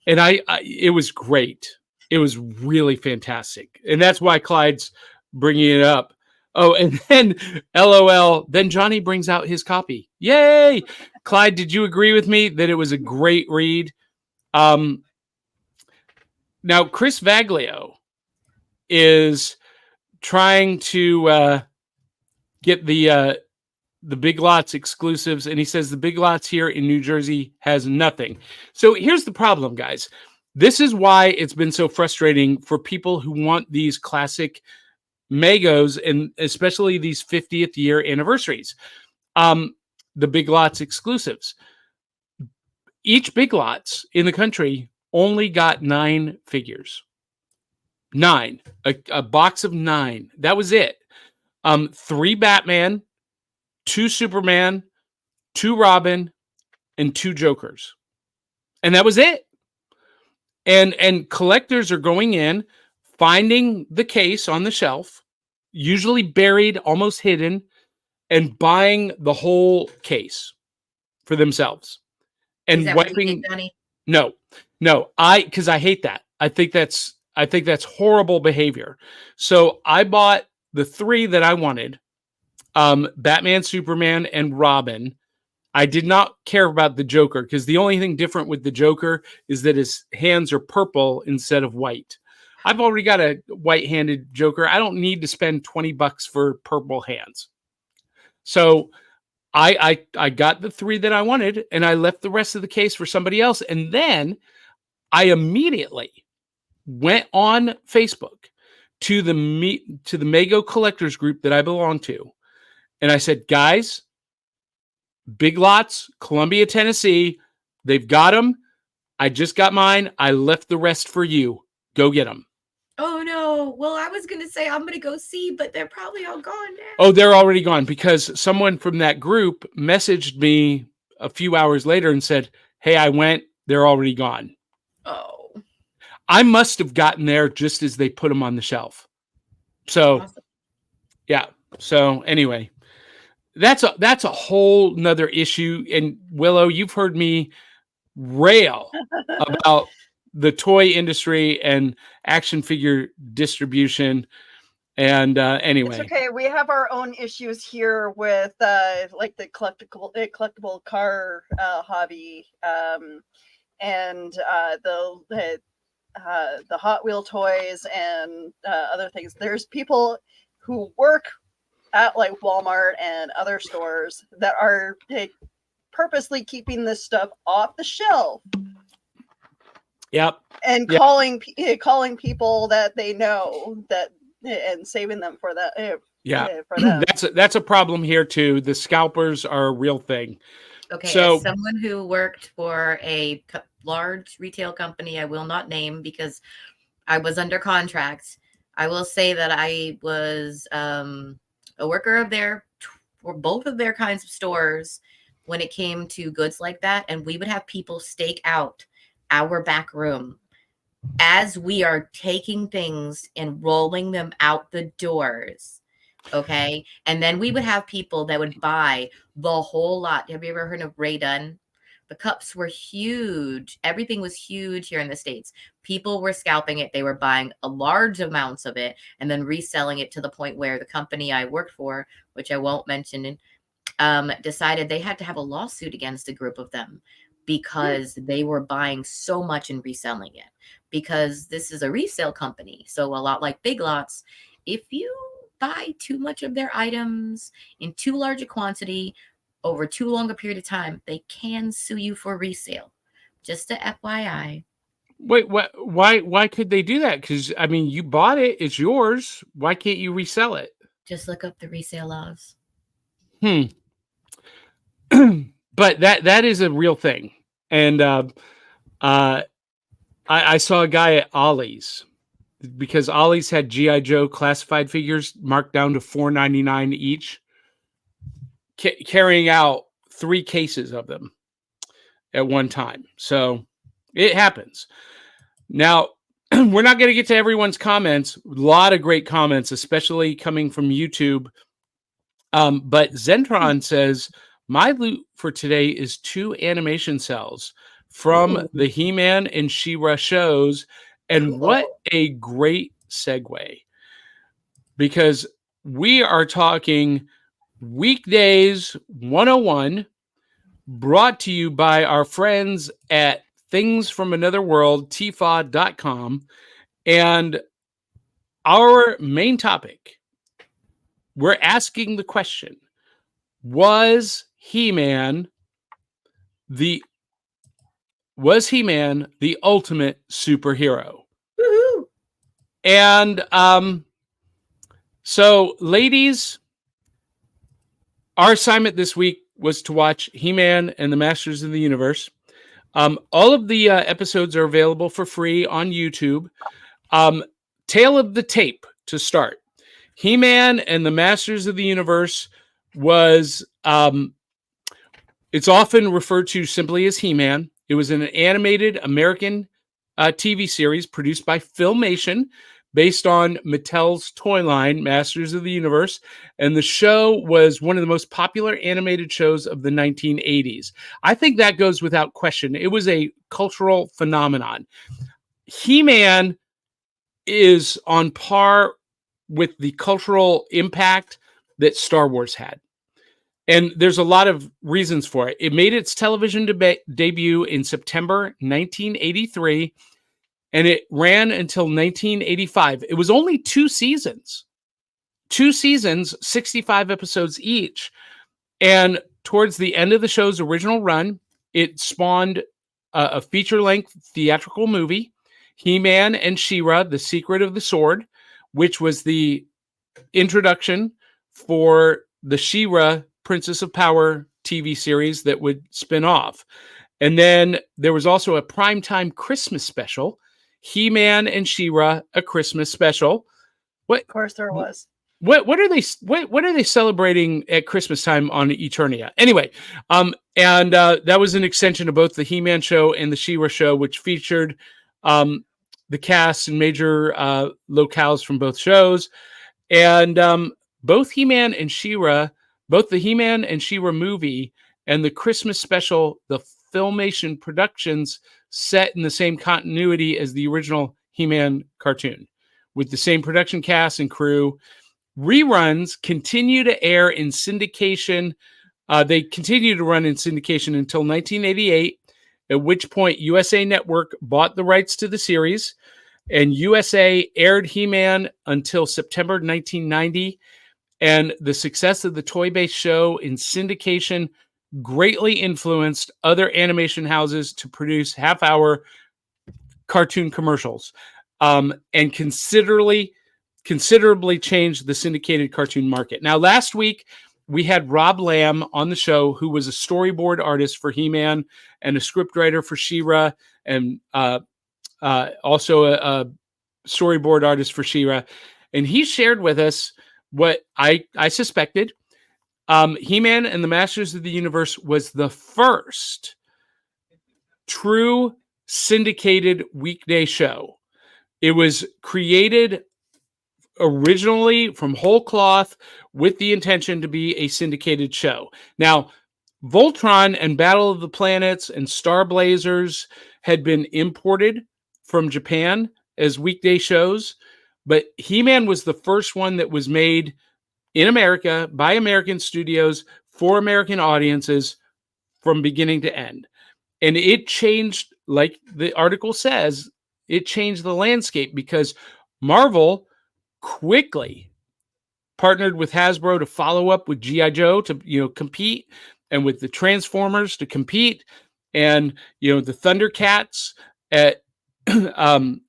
And it was great. It was really fantastic. And that's why Clyde's bringing it up. Oh, and then LOL, then Johnny brings out his copy. Yay! Clyde, did you agree with me that it was a great read? Now, Chris Vaglio is trying to get the Big Lots exclusives, and he says the Big Lots here in New Jersey has nothing. So here's the problem, guys. This is why it's been so frustrating for people who want these classic Megos, and especially these 50th year anniversaries. The Big Lots exclusives. Each Big Lots in the country only got 9 figures. 9. A box of 9. That was it. 3 Batman, 2 Superman, 2 Robin, and 2 Jokers. And that was it. And collectors are going in, finding the case on the shelf, usually buried, almost hidden, and buying the whole case for themselves. And Is that wiping. what you did, Johnny? No, because I hate that. I think that's horrible behavior. So I bought the 3 that I wanted, Batman, Superman, and Robin. I did not care about the Joker because the only thing different with the Joker is that his hands are purple instead of white. I've already got a white-handed Joker. I don't need to spend $20 for purple hands. So I got the 3 that I wanted, and I left the rest of the case for somebody else. And then I immediately went on Facebook to the Mego Collectors group that I belong to, and I said, guys, Big Lots, Columbia, Tennessee, they've got them. I just got mine. I left the rest for you. Go get them. Oh no. Well, I was going to say I'm going to go see, but they're probably all gone now. Oh, they're already gone because someone from that group messaged me a few hours later and said, hey, I went. They're already gone. Oh. I must have gotten there just as they put them on the shelf. So, Awesome. Yeah. So anyway, that's a whole nother issue. And Willow, you've heard me rail about the toy industry and action figure distribution. And anyway, It's okay. We have our own issues here with like the collectible car hobby, and the Hot Wheel toys and other things. There's people who work at like Walmart and other stores that are purposely keeping this stuff off the shelf. Yep. And Yep. calling people that they know that and saving them for that. Yeah. For them. That's a problem here too. The scalpers are a real thing. Okay, So- as someone who worked for a large retail company, I will not name because I was under contract. I will say that I was a worker of for both of their kinds of stores when it came to goods like that. And we would have people stake out our back room as we are taking things and rolling them out the doors. Okay. And then we would have people that would buy the whole lot. Have you ever heard of Ray Dunn? The cups were huge. Everything was huge here in the States. People were scalping it. They were buying a large amounts of it and then reselling it to the point where the company I worked for, which I won't mention, decided they had to have a lawsuit against a group of them because they were buying so much and reselling it. Because this is a resale company. So a lot like Big Lots, if you buy too much of their items in too large a quantity over too long a period of time, they can sue you for resale. Just a FYI. Wait, what? Why could they do that? Because I mean, you bought it; it's yours. Why can't you resell it? Just look up the resale laws. But that is a real thing, and I saw a guy at Ollie's because Ollie's had G.I. Joe classified figures marked down to $4.99 each, carrying out 3 cases of them at one time. So it happens. Now, we're not going to get to everyone's comments. A lot of great comments, especially coming from YouTube. But Zentron says, my loot for today is 2 animation cells from the He-Man and She-Ra shows. And what a great segue. Because we are talking Weekdays 101, brought to you by our friends at Things from Another World, tfa.com. And our main topic, we're asking the question, was He-Man the ultimate superhero? Woohoo! And so, ladies, our assignment this week was to watch He-Man and the Masters of the Universe. All of the episodes are available for free on YouTube. tale of the tape to start. He-Man and the Masters of the Universe was, it's often referred to simply as He-Man. It was an animated American TV series produced by Filmation based on Mattel's toy line, Masters of the Universe. And the show was one of the most popular animated shows of the 1980s. I think that goes without question. It was a cultural phenomenon. He-Man is on par with the cultural impact that Star Wars had. And there's a lot of reasons for it. It made its television debut in September 1983, and it ran until 1985. It was only 2 seasons. 2 seasons, 65 episodes each. And towards the end of the show's original run, it spawned a feature-length theatrical movie, He-Man and She-Ra, The Secret of the Sword, which was the introduction for the She-Ra Princess of Power TV series that would spin off. And then there was also a primetime Christmas special, He-Man and She-Ra, A Christmas Special. Of course there was. What are they celebrating at Christmas time on Eternia? Anyway, that was an extension of both the He-Man show and the She-Ra show, which featured the cast and major locales from both shows. And both He-Man and She-Ra, both the He-Man and She-Ra movie and the Christmas special, the Filmation Productions, set in the same continuity as the original He-Man cartoon, with the same production cast and crew. Reruns continue to air in syndication. They continue to run in syndication until 1988, at which point USA Network bought the rights to the series, and USA aired He-Man until September 1990. And the success of the toy-based show in syndication greatly influenced other animation houses to produce half-hour cartoon commercials, and considerably changed the syndicated cartoon market. Now, last week, we had Rob Lamb on the show, who was a storyboard artist for He-Man and a scriptwriter for She-Ra, and also a storyboard artist for She-Ra. And he shared with us what I suspected. He-Man and the Masters of the Universe was the first true syndicated weekday show. It was created originally from whole cloth with the intention to be a syndicated show. Now, Voltron and Battle of the Planets and Star Blazers had been imported from Japan as weekday shows, but He-Man was the first one that was made in America by American studios for American audiences from beginning to end. And it changed, like the article says, it changed the landscape because Marvel quickly partnered with Hasbro to follow up with G.I. Joe to, compete, and with the Transformers to compete, and, the Thundercats at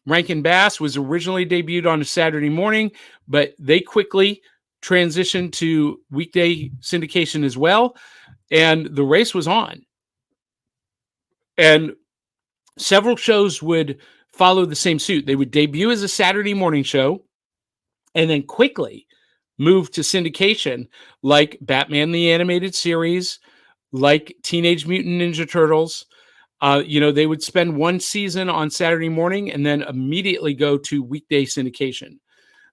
Rankin Bass was originally debuted on a Saturday morning, but they quickly transitioned to weekday syndication as well, and the race was on. And several shows would follow the same suit. They would debut as a Saturday morning show and then quickly move to syndication, like Batman the Animated Series, like Teenage Mutant Ninja Turtles. They would spend one season on Saturday morning and then immediately go to weekday syndication.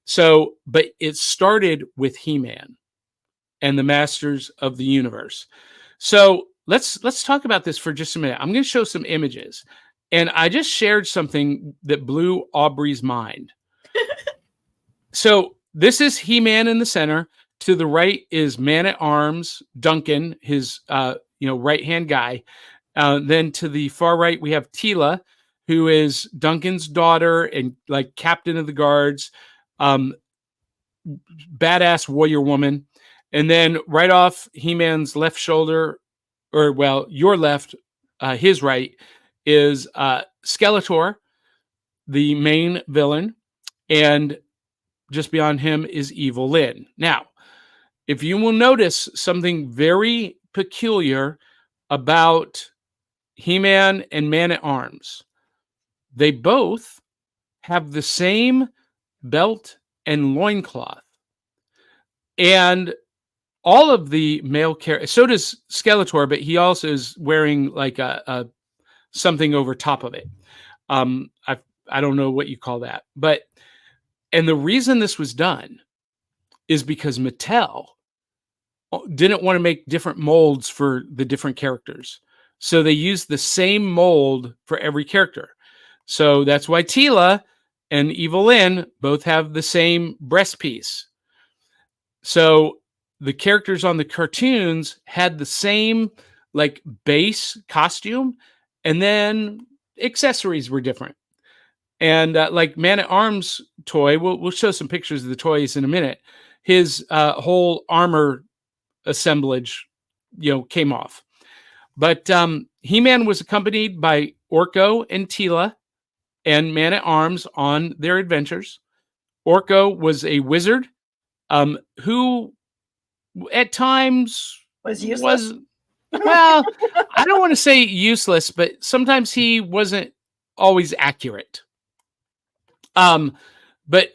So, but it started with He-Man and the Masters of the Universe. So let's talk about this for just a minute. I'm going to show some images, and I just shared something that blew Aubrey's mind. So this is He-Man in the center. To the right is Man-at-Arms, Duncan, his right-hand guy. Then to the far right, we have Teela, who is Duncan's daughter and like captain of the guards, badass warrior woman. And then right off He-Man's left shoulder, your left, his right, is Skeletor, the main villain. And just beyond him is Evil Lyn. Now, if you will notice something very peculiar about He-Man and Man-at-Arms, they both have the same belt, and loincloth. And all of the male characters, so does Skeletor, but he also is wearing like a something over top of it. I don't know what you call that, but and the reason this was done is because Mattel didn't want to make different molds for the different characters, so they used the same mold for every character. So that's why Teela and Evil Lynn both have the same breast piece. So the characters on the cartoons had the same like base costume, and then accessories were different. And like Man at Arms toy, we'll show some pictures of the toys in a minute. His whole armor assemblage, came off. But He-Man was accompanied by Orko and Teela and Man at Arms on their adventures. Orko was a wizard who at times Was useless. Well, I don't want to say useless, but sometimes he wasn't always accurate. But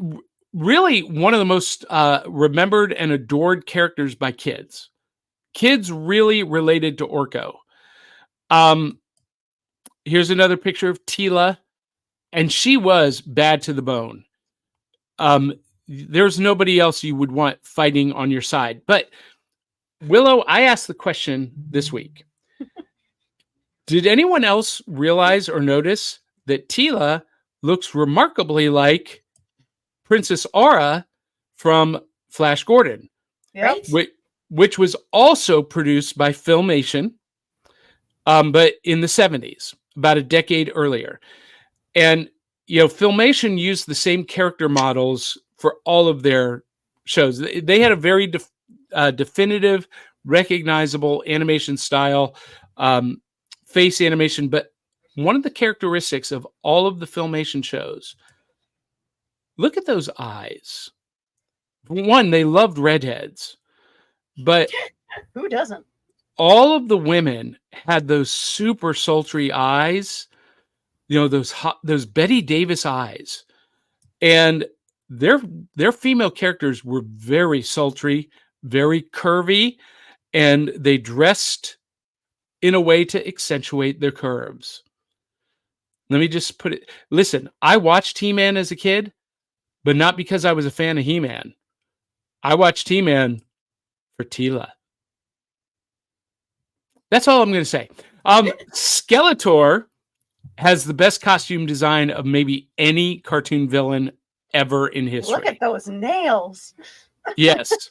really one of the most remembered and adored characters by kids. Kids really related to Orko. Here's another picture of Teela, and she was bad to the bone. There's nobody else you would want fighting on your side. But Willow, I asked the question this week. Did anyone else realize or notice that Teela looks remarkably like Princess Aura from Flash Gordon? Yep. Which was also produced by Filmation, but in the 70s, about a decade earlier. And, Filmation used the same character models for all of their shows. They had a very definitive, recognizable animation style, face animation. But one of the characteristics of all of the Filmation shows, look at those eyes. One, they loved redheads, but who doesn't? All of the women had those super sultry eyes, those Betty Davis eyes, and their female characters were very sultry, very curvy, and they dressed in a way to accentuate their curves. Let me just put it. Listen, I watched He-Man as a kid, but not because I was a fan of He-Man. I watched He-Man for Teela. That's all I'm going to say. Skeletor has the best costume design of maybe any cartoon villain ever in history. Look at those nails. Yes.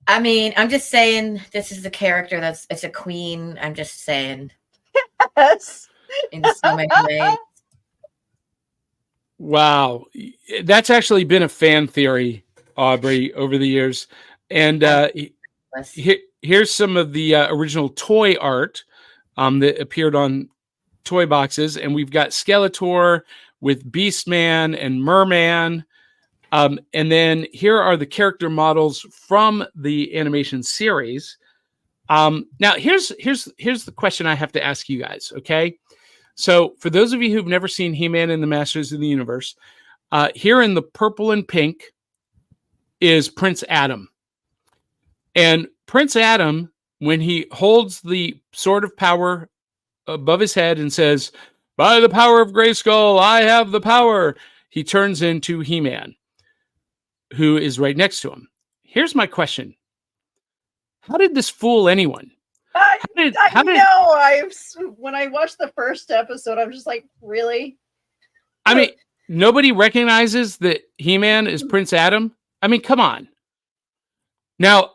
I mean, I'm just saying this is the character it's a queen. I'm just saying. Yes. In so many ways. Wow. That's actually been a fan theory, Aubrey, over the years. And here's some of the original toy art that appeared on toy boxes. And we've got Skeletor with Beastman and Merman. And then here are the character models from the animation series. Now, here's the question I have to ask you guys, okay? So for those of you who've never seen He-Man and the Masters of the Universe, here in the purple and pink is Prince Adam. And Prince Adam, when he holds the sword of power above his head and says, "By the power of Grayskull, I have the power," he turns into He-Man, who is right next to him. Here's my question. How did this fool anyone? When I watched the first episode, I'm just like, really? I mean, nobody recognizes that He-Man is Prince Adam? I mean, come on. Now,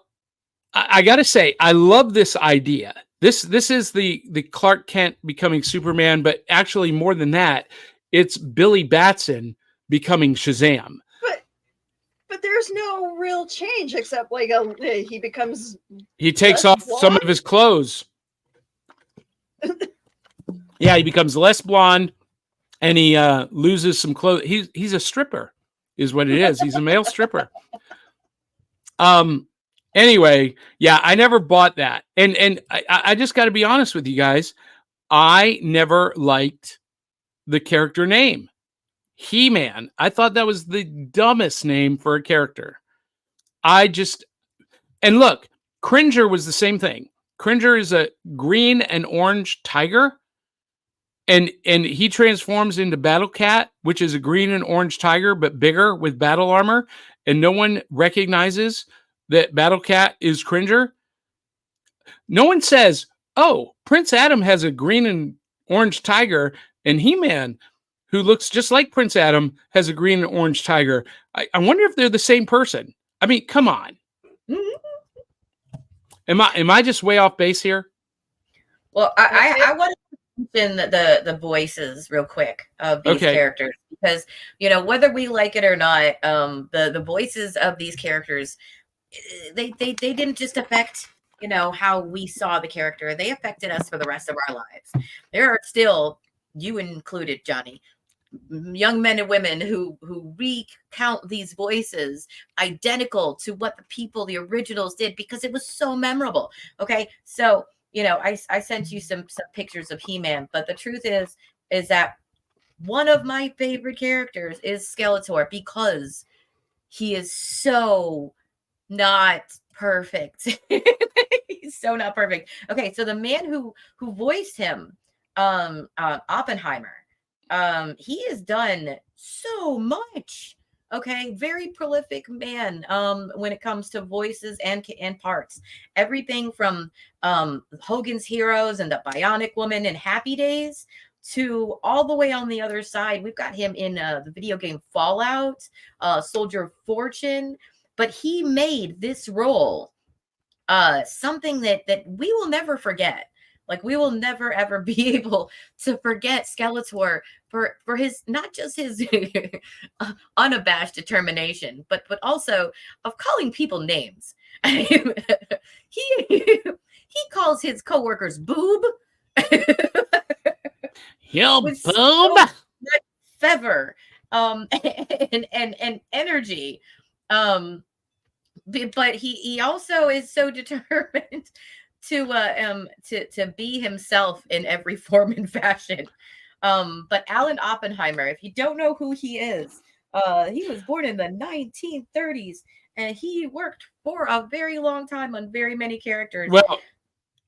I got to say, I love this idea. This is the Clark Kent becoming Superman, but actually more than that, it's Billy Batson becoming Shazam. But there's no real change except like he becomes. He takes off some of his clothes. Yeah, he becomes less blonde, and he loses some clothes. He's a stripper, is what it is. He's a male stripper. Anyway, yeah, I never bought that, and I just got to be honest with you guys. I never liked the character name He-Man. I thought that was the dumbest name for a character. And look, Cringer was the same thing. Cringer is a green and orange tiger. And he transforms into Battle Cat, which is a green and orange tiger, but bigger with battle armor. And no one recognizes that Battle Cat is Cringer. No one says, oh, Prince Adam has a green and orange tiger, and He-Man, who looks just like Prince Adam, has a green and orange tiger. I wonder if they're the same person. I mean, come on. Am I just way off base here? Well, I want to mention the voices real quick of these characters, because whether we like it or not, the voices of these characters, they didn't just affect how we saw the character. They affected us for the rest of our lives. There are still, you included, Johnny, young men and women who recount these voices identical to what the originals did, because it was so memorable. Okay, so I sent you some pictures of He-Man, but the truth is that one of my favorite characters is Skeletor, because he is so not perfect. He's so not perfect. Okay, so the man who voiced him, Oppenheimer, he has done so much. Okay, very prolific man when it comes to voices and parts. Everything from Hogan's Heroes and the Bionic Woman and Happy Days to all the way on the other side. We've got him in the video game Fallout, Soldier of Fortune. But he made this role something that we will never forget. Like, we will never, ever be able to forget Skeletor for his, not just his unabashed determination, but also of calling people names. He calls his coworkers boob. Yo, boob. So much feather and energy. But he also is so determined to be himself in every form and fashion. But Alan Oppenheimer, if you don't know who he is, he was born in the 1930s, and he worked for a very long time on very many characters. Well,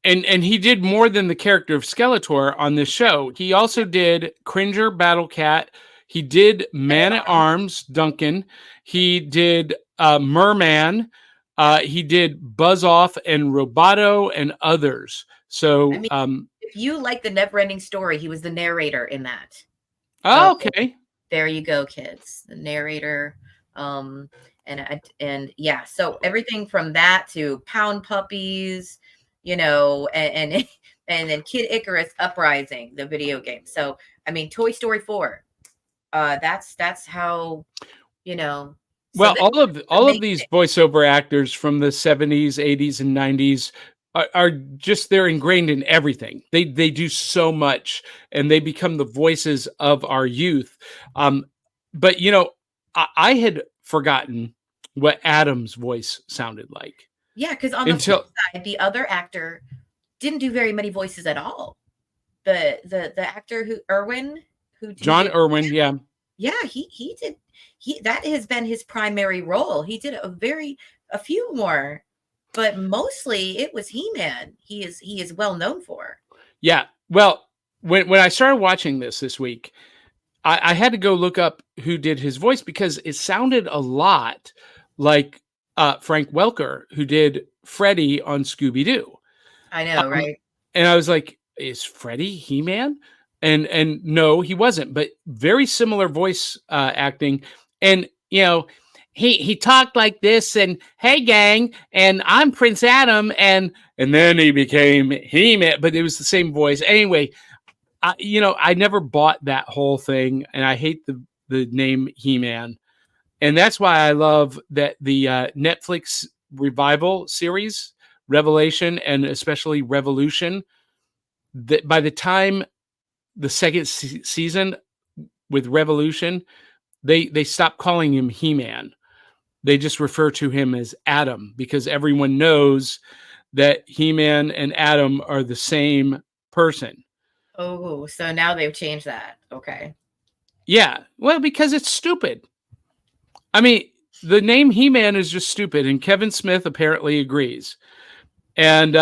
and he did more than the character of Skeletor on this show. He also did Cringer, Battle Cat. He did Man-at-Arms, Duncan. He did Merman. He did Buzz Off and Roboto and others. So, if you like The Never-Ending Story, he was the narrator in that. Oh, okay. There you go, kids. The narrator. And yeah, so everything from that to Pound Puppies, and then Kid Icarus Uprising, the video game. So, I mean, Toy Story 4. That's how, Well, all of these voiceover actors from the 70s, 80s, and 90s are just, they're ingrained in everything. They do so much, and they become the voices of our youth. But I had forgotten what Adam's voice sounded like. Yeah, because on the flip side, the other actor didn't do very many voices at all. The actor John Irwin, yeah. Yeah, he did. That has been his primary role. He did a few more, but mostly it was He-Man. He is well known for. Yeah. Well, when I started watching this week, I had to go look up who did his voice, because it sounded a lot like Frank Welker, who did Freddy on Scooby-Doo. I know, right? And I was like, is Freddy He-Man? And no, he wasn't, but very similar voice acting. And, he talked like this, and hey, gang, and I'm Prince Adam. And then he became He-Man, but it was the same voice. Anyway, I never bought that whole thing, and I hate the name He-Man. And that's why I love that the Netflix revival series, Revelation, and especially Revolution, that by the time the second season with Revolution, they stopped calling him He-Man. They just refer to him as Adam, because everyone knows that He-Man and Adam are the same person. Oh, so now they've changed that. Okay. Yeah, well, because it's stupid. I mean, the name He-Man is just stupid, and Kevin Smith apparently agrees. And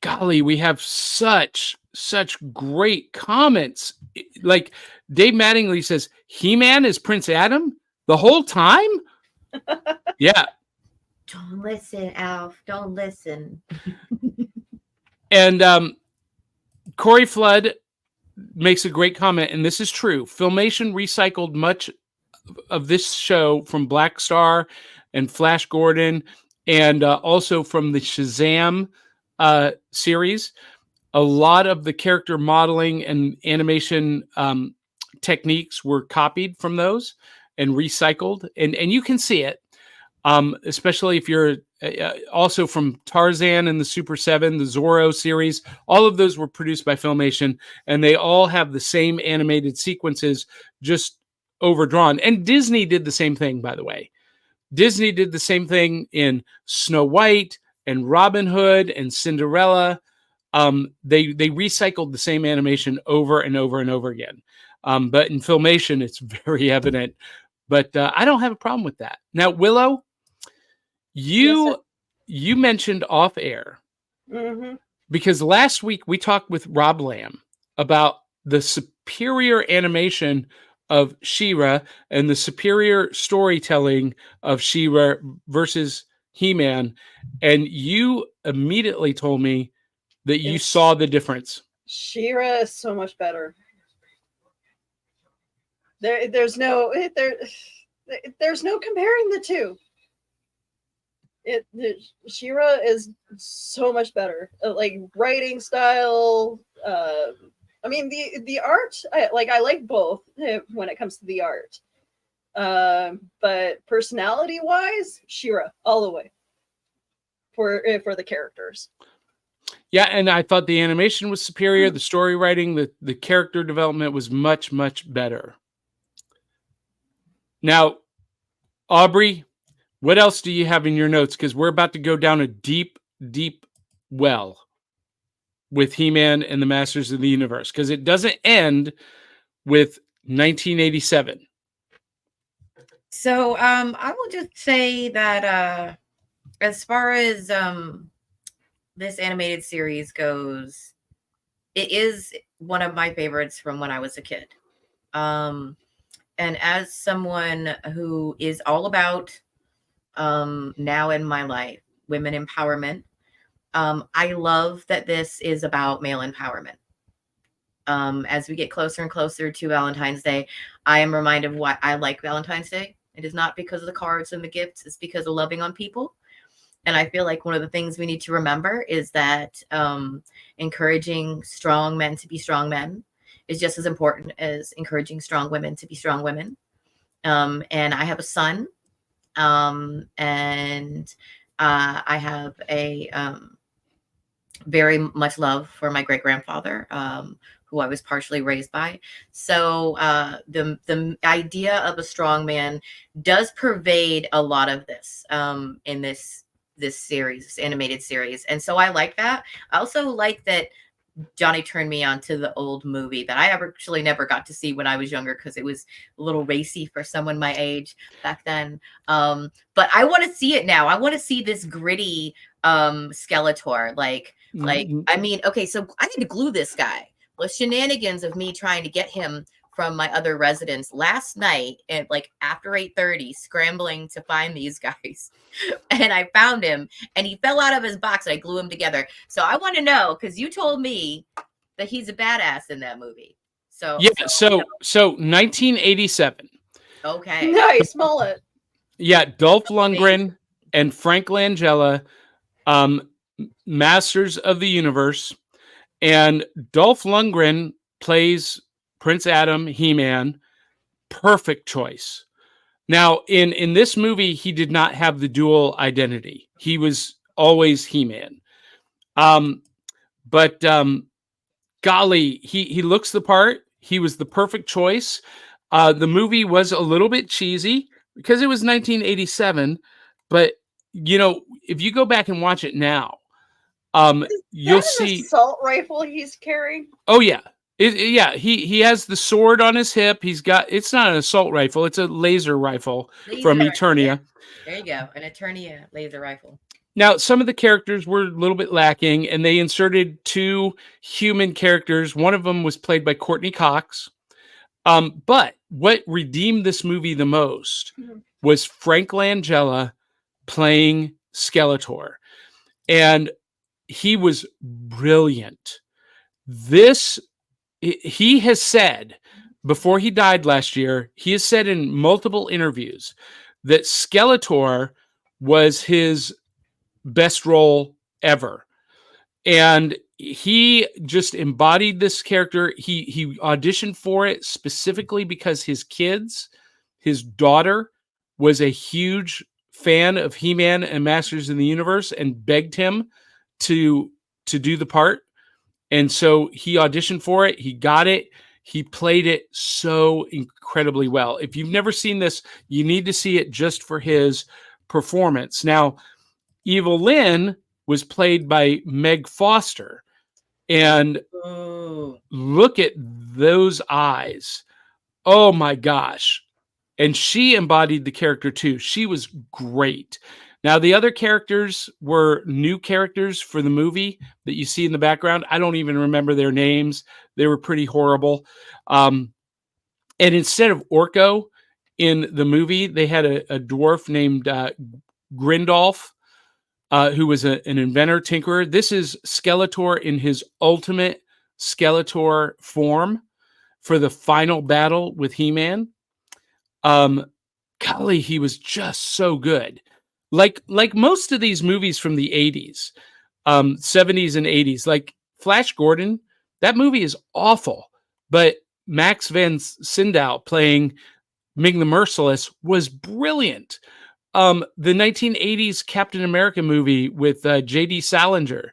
golly, we have such great comments. Like Dave Mattingly says, He-Man is Prince Adam the whole time. Yeah. Don't listen, Alf. Don't listen. And Corey Flood makes a great comment, and this is true. Filmation recycled much of this show from Black Star and Flash Gordon, and also from the Shazam series. A lot of the character modeling and animation techniques were copied from those and recycled, and you can see it, especially if you're also from Tarzan and the Super 7, the Zorro series. All of those were produced by Filmation, and they all have the same animated sequences, just overdrawn. And Disney did the same thing, by the way. Disney did the same thing in Snow White and Robin Hood and Cinderella. They recycled the same animation over and over and over again. But in Filmation, it's very evident. But I don't have a problem with that. Now, Willow, you mentioned off air, because last week we talked with Rob Lamb about the superior animation of She-Ra and the superior storytelling of She-Ra versus He-Man, and you immediately told me that you saw the difference. She-Ra is so much better. There's no comparing the two. She-Ra is so much better. Like writing style. I mean the art. I like both when it comes to the art. But personality wise, She-Ra all the way for the characters. Yeah, and I thought the animation was superior. The story writing, the character development was much better. Now, Aubrey, what else do you have in your notes? Because we're about to go down a deep well with He-Man and the Masters of the Universe, because it doesn't end with 1987. So I will just say that as far as this animated series goes, it is one of my favorites from when I was a kid. And as someone who is all about now in my life, women empowerment, I love that this is about male empowerment. As we get closer and closer to Valentine's Day, I am reminded of why I like Valentine's Day. It is not because of the cards and the gifts. It's because of loving on people. And I feel like one of the things we need to remember is that encouraging strong men to be strong men is just as important as encouraging strong women to be strong women. And I have a son, and I have a very much love for my great-grandfather, who I was partially raised by. So the idea of a strong man does pervade a lot of this in this series, this animated series. And so I like that. I also like that Johnny turned me on to the old movie that I actually never got to see when I was younger, because it was a little racy for someone my age back then. But I want to see it now. I want to see this gritty Skeletor. Like, I mean, okay, so I need to glue this guy. The shenanigans of me trying to get him from my other residence last night at after 8:30, scrambling to find these guys. And I found him, and he fell out of his box, and I glue him together. So I want to know, because you told me that he's a badass in that movie. So 1987. Okay. Nice mullet. Yeah, Dolph Lundgren and Frank Langella, Masters of the Universe, and Dolph Lundgren plays Prince Adam, He-Man. Perfect choice. Now, in this movie, he did not have the dual identity. He was always He-Man. But golly, he looks the part. He was the perfect choice. The movie was a little bit cheesy because it was 1987. But, if you go back and watch it now, you'll see assault rifle he's carrying. Oh, yeah. Yeah, he has the sword on his hip. It's not an assault rifle, it's a laser rifle from Eternia. Yeah. There you go, an Eternia laser rifle. Now, some of the characters were a little bit lacking, and they inserted 2 human characters. One of them was played by Courtney Cox. But what redeemed this movie the most was Frank Langella playing Skeletor. And he was brilliant. He has said, before he died last year, he has said in multiple interviews that Skeletor was his best role ever. And he just embodied this character. He auditioned for it specifically because his daughter was a huge fan of He-Man and Masters of the Universe and begged him to do the part. And so he auditioned for it. He got it. He played it so incredibly well. If you've never seen this, you need to see it just for his performance. Now, Evil Lynn was played by Meg Foster. And look at those eyes. Oh my gosh. And she embodied the character too. She was great. Now, the other characters were new characters for the movie that you see in the background. I don't even remember their names. They were pretty horrible. And instead of Orko in the movie, they had a dwarf named Grindolf, who was an inventor, tinkerer. This is Skeletor in his ultimate Skeletor form for the final battle with He-Man. Golly, he was just so good. Like most of these movies from the 80s, 70s and 80s, like Flash Gordon, that movie is awful. But Max van Sydow playing Ming the Merciless was brilliant. The 1980s Captain America movie with J.D. Salinger,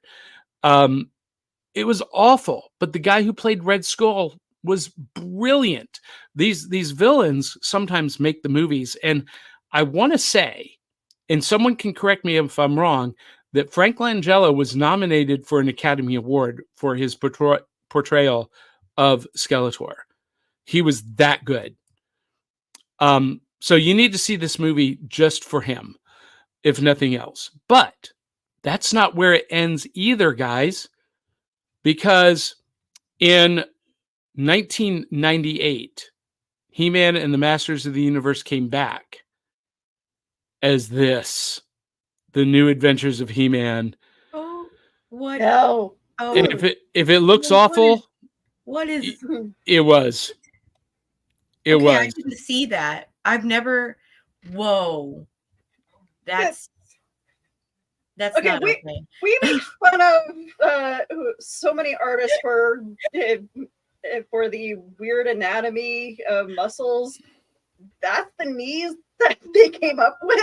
it was awful. But the guy who played Red Skull was brilliant. These villains sometimes make the movies. And I want to say, and someone can correct me if I'm wrong, that Frank Langella was nominated for an Academy Award for his portrayal of Skeletor. He was that good. So you need to see this movie just for him, if nothing else. But that's not where it ends either, guys, because in 1998, He-Man and the Masters of the Universe came back as the New Adventures of He-Man. Oh, what? No. Oh, And if it looks awful, what is? it was. It Okay, was. I didn't see that. I've never. Whoa, that's Okay, not okay. We make fun of so many artists for the weird anatomy of muscles. That's the knees that they came up with.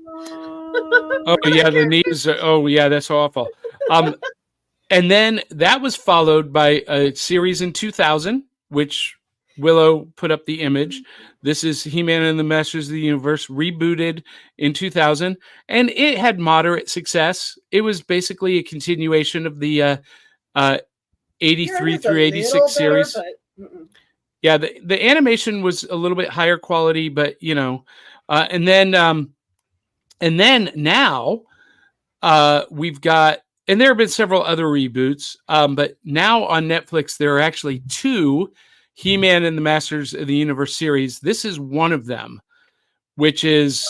Oh yeah, the knees. Oh yeah, that's awful. And then that was followed by a series in 2000, which Willow put up the image. This is He-Man and the Masters of the Universe rebooted in 2000, and it had moderate success. It was basically a continuation of the 83 through 86 series. Yeah, the animation was a little bit higher quality, but and then now we've got, and there have been several other reboots, but now on Netflix there are actually 2 He-Man and the Masters of the Universe series. This is one of them, which is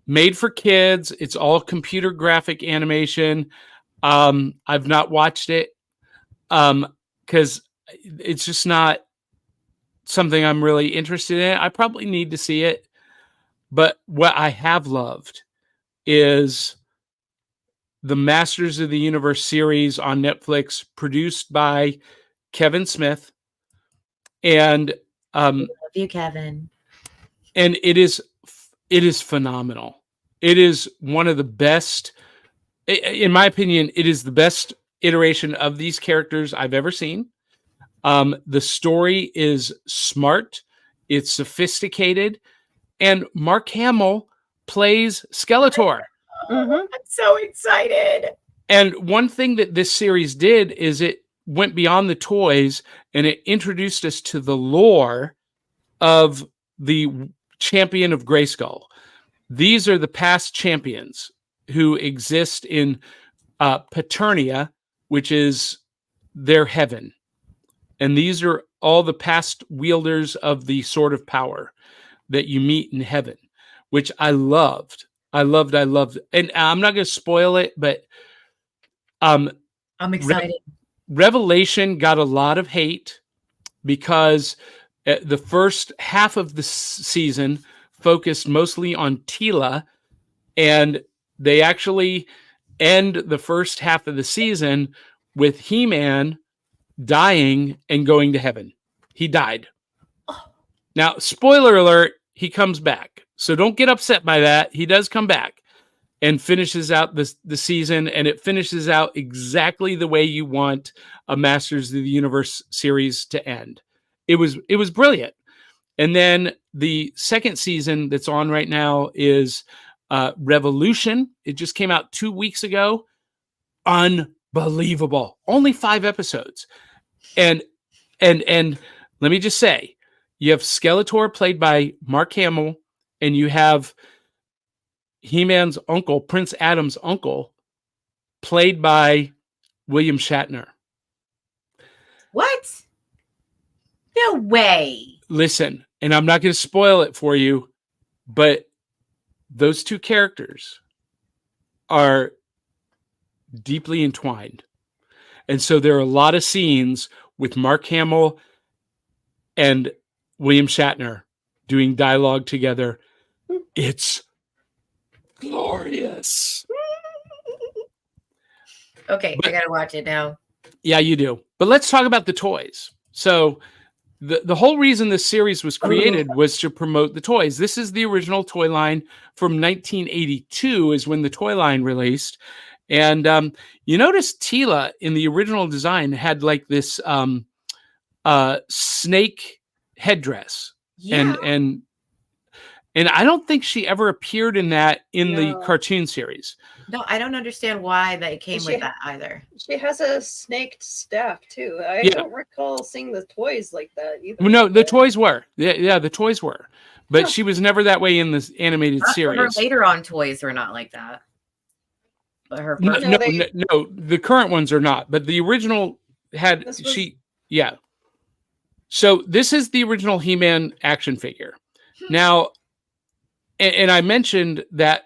made for kids. It's all computer graphic animation. I've not watched it because it's just not something I'm really interested in. I probably need to see it. But what I have loved is the Masters of the Universe series on Netflix, produced by Kevin Smith. And Love you, Kevin. And it is phenomenal. It is one of the best, in my opinion, it is the best iteration of these characters I've ever seen. The story is smart, it's sophisticated, and Mark Hamill plays Skeletor. I'm so excited. And one thing that this series did is it went beyond the toys and it introduced us to the lore of the champion of Grayskull. These are the past champions who exist in Paternia, which is their heaven. And these are all the past wielders of the Sword of Power that you meet in heaven, which I loved. I loved. And I'm not going to spoil it, but I'm excited. Revelation got a lot of hate because the first half of the season focused mostly on Tila, and they actually end the first half of the season with He-Man dying and going to heaven. He died. Now, spoiler alert, he comes back. So don't get upset by that. He does come back and finishes out the season, and it finishes out exactly the way you want a Masters of the Universe series to end. It was brilliant. And then the second season that's on right now is Revolution. It just came out 2 weeks ago. Unbelievable. Only 5 episodes. And let me just say, you have Skeletor played by Mark Hamill, and you have He-Man's uncle, Prince Adam's uncle, played by William Shatner. What? No way. Listen, and I'm not going to spoil it for you, but those two characters are deeply entwined. And so there are a lot of scenes with Mark Hamill and William Shatner doing dialogue together. It's glorious. Okay, I gotta watch it now. Yeah, you do. But let's talk about the toys. So the whole reason this series was created was to promote the toys. This is the original toy line from 1982 is when the toy line released. And you notice Tila in the original design had like this snake headdress. Yeah. And I don't think she ever appeared in that in the cartoon series. No, I don't understand why they came with that either. She has a snaked staff too. I don't recall seeing the toys like that either. No, the toys were. Yeah, the toys were. But she was never that way in this animated series. Her later on toys were not like that. But her no, the current ones are not. But the original had yeah. So this is the original He-Man action figure. Now, and I mentioned that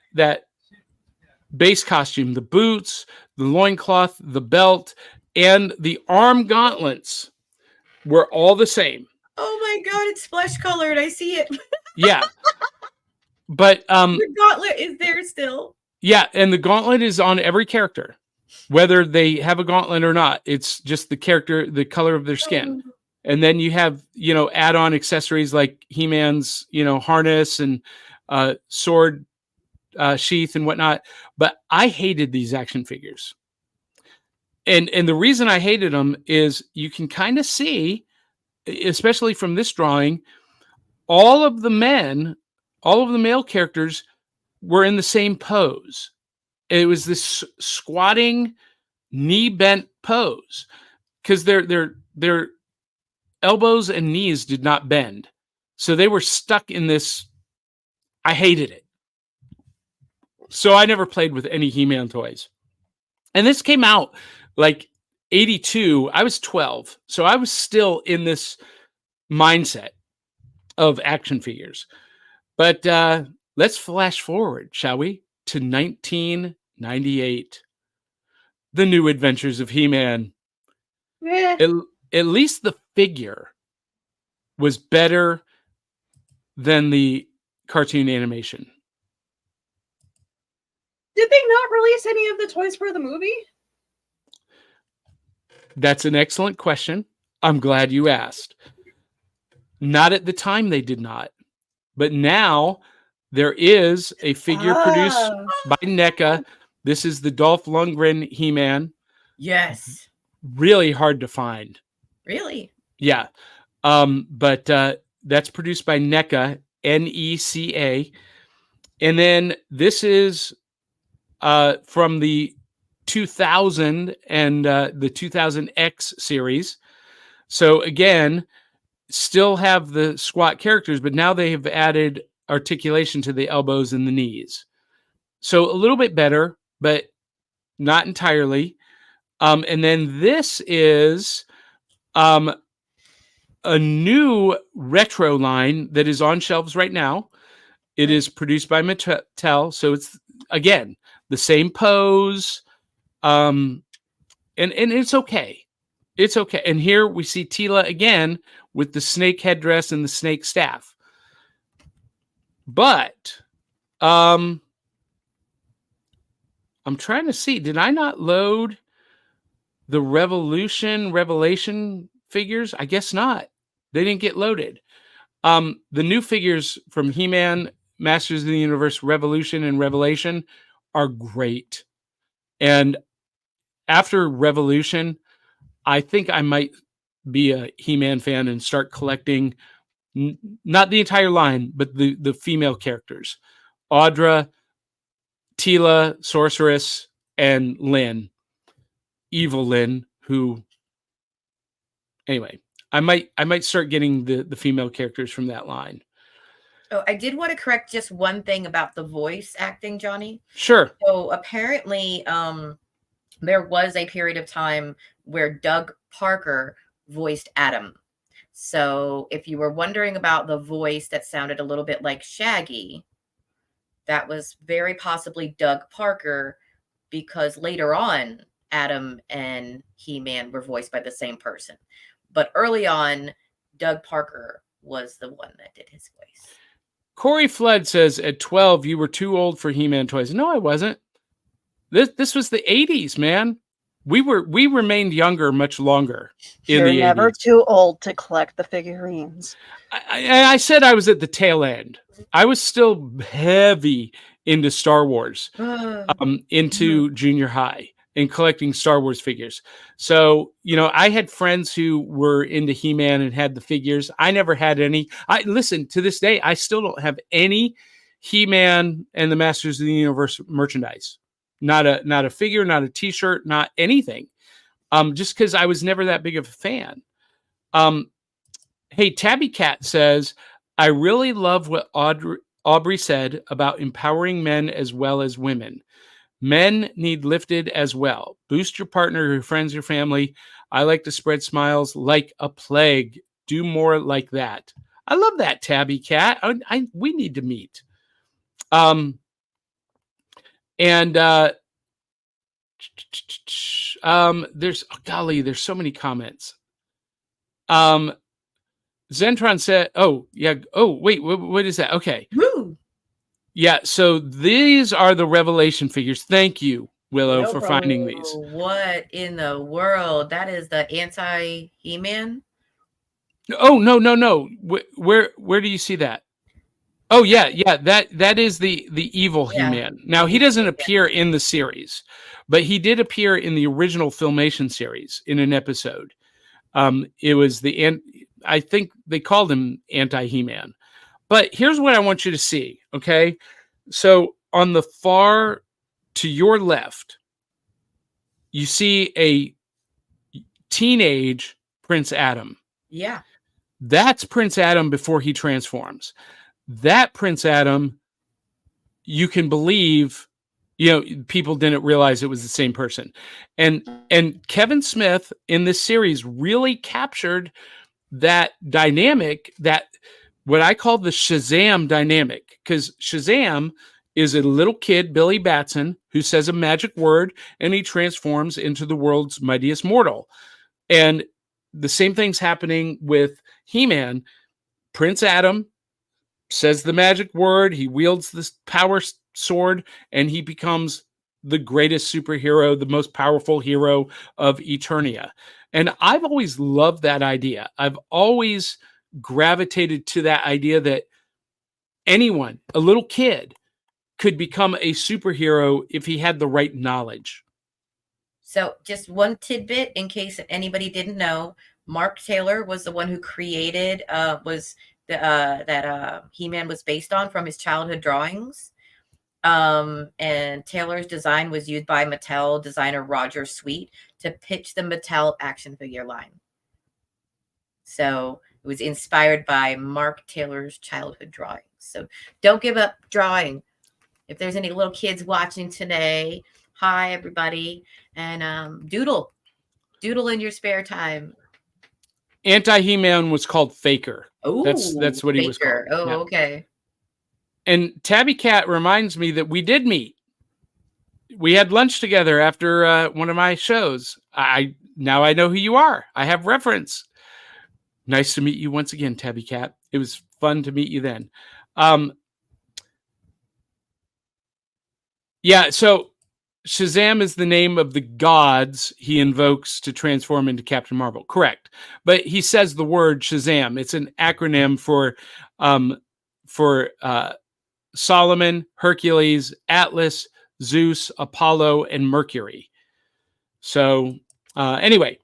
base costume, the boots, the loincloth, the belt, and the arm gauntlets were all the same. Oh my god, it's flesh colored. I see it. Yeah. But the gauntlet is there still. Yeah, and the gauntlet is on every character, whether they have a gauntlet or not. It's just the character, the color of their skin. And then you have, add-on accessories like He-Man's, harness and sword sheath and whatnot. But I hated these action figures. And the reason I hated them is you can kind of see, especially from this drawing, all of the male characters were in the same pose. It was this squatting, knee-bent pose because their elbows and knees did not bend. So they were stuck in this. I hated it. So I never played with any He-Man toys. And this came out like 82. I was 12. So I was still in this mindset of action figures. But let's flash forward, shall we, to 1998. The New Adventures of He-Man. At least the figure was better than the cartoon animation. Did they not release any of the toys for the movie? That's an excellent question. I'm glad you asked. Not at the time they did not. But now there is a figure produced by NECA. This is the Dolph Lundgren He-Man. Yes. Really hard to find. Really? Yeah. But that's produced by NECA, NECA. And then this is from the 2000 and the 2000X series. So again, still have the squat characters, but now they have added articulation to the elbows and the knees. So a little bit better, but not entirely. And then this is a new retro line that is on shelves right now. It is produced by Mattel, so it's again the same pose, and it's okay. It's okay. And here we see Teela again with the snake headdress and the snake staff. But I'm trying to see, did I not load the Revelation figures? I guess not. They didn't get loaded. The new figures from He-Man, Masters of the Universe, Revolution, and Revelation are great. And after Revolution, I think I might be a He-Man fan and start collecting not the entire line, but the female characters. Audra, Teela, Sorceress, and Lynn. Evil Lynn, who anyway, I might start getting the female characters from that line. Oh, I did want to correct just one thing about the voice acting, Johnny. Sure. So apparently, there was a period of time where Doug Parker voiced Adam. So if you were wondering about the voice that sounded a little bit like Shaggy, that was very possibly Doug Parker, because later on, Adam and He-Man were voiced by the same person. But early on, Doug Parker was the one that did his voice. Corey Flood says, at 12, you were too old for He-Man toys. No, I wasn't. This was the 80s, man. We remained younger much longer in You're the 80s. You're never too old to collect the figurines. I said I was at the tail end. I was still heavy into Star Wars, into junior high, and collecting Star Wars figures. So, I had friends who were into He-Man and had the figures. I never had any. Listen, to this day, I still don't have any He-Man and the Masters of the Universe merchandise. Not a figure, not a t-shirt, not anything. Just because I was never that big of a fan. Hey, Tabby Cat says, I really love what Aubrey said about empowering men as well as women. Men need lifted as well. Boost your partner, your friends, your family. I like to spread smiles like a plague. Do more like that. I love that, Tabby Cat. We need to meet. There's so many comments. Zentron said, oh yeah. Oh, wait, what is that? Okay. Woo! Yeah. So these are the Revelation figures. Thank you, Willow, for finding these. What in the world? That is the anti-He-Man? Oh, no. Where do you see that? Oh yeah. That is the evil He-Man. Now he doesn't appear in the series, but he did appear in the original Filmation series in an episode. It was I think they called him anti-He-Man. But here's what I want you to see. Okay, so on the far to your left, you see a teenage Prince Adam. Yeah, that's Prince Adam before he transforms. That Prince Adam, you can believe, people didn't realize it was the same person. And Kevin Smith in this series really captured that dynamic, that what I call the Shazam dynamic, because Shazam is a little kid, Billy Batson, who says a magic word and he transforms into the world's mightiest mortal. And the same thing's happening with He-Man. Prince Adam says the magic word, he wields this power sword, and he becomes the greatest superhero, the most powerful hero of Eternia. And I've always loved that idea. I've always gravitated to that idea that anyone, a little kid, could become a superhero if he had the right knowledge. So just one tidbit in case anybody didn't know, Mark Taylor was the one who created that He-Man was based on from his childhood drawings. And Taylor's design was used by Mattel designer Roger Sweet to pitch the Mattel action figure line. So it was inspired by Mark Taylor's childhood drawings. So don't give up drawing. If there's any little kids watching today, hi everybody, and doodle in your spare time. Anti-He-Man was called Faker. Oh, that's what he was called. Oh, yeah. Okay. And Tabby Cat reminds me that we did meet. We had lunch together after one of my shows. Now I know who you are. I have reference. Nice to meet you once again, Tabby Cat. It was fun to meet you then. Yeah, so Shazam is the name of the gods he invokes to transform into Captain Marvel. Correct. But he says the word Shazam. It's an acronym for Solomon, Hercules, Atlas, Zeus, Apollo, and Mercury. So anyway,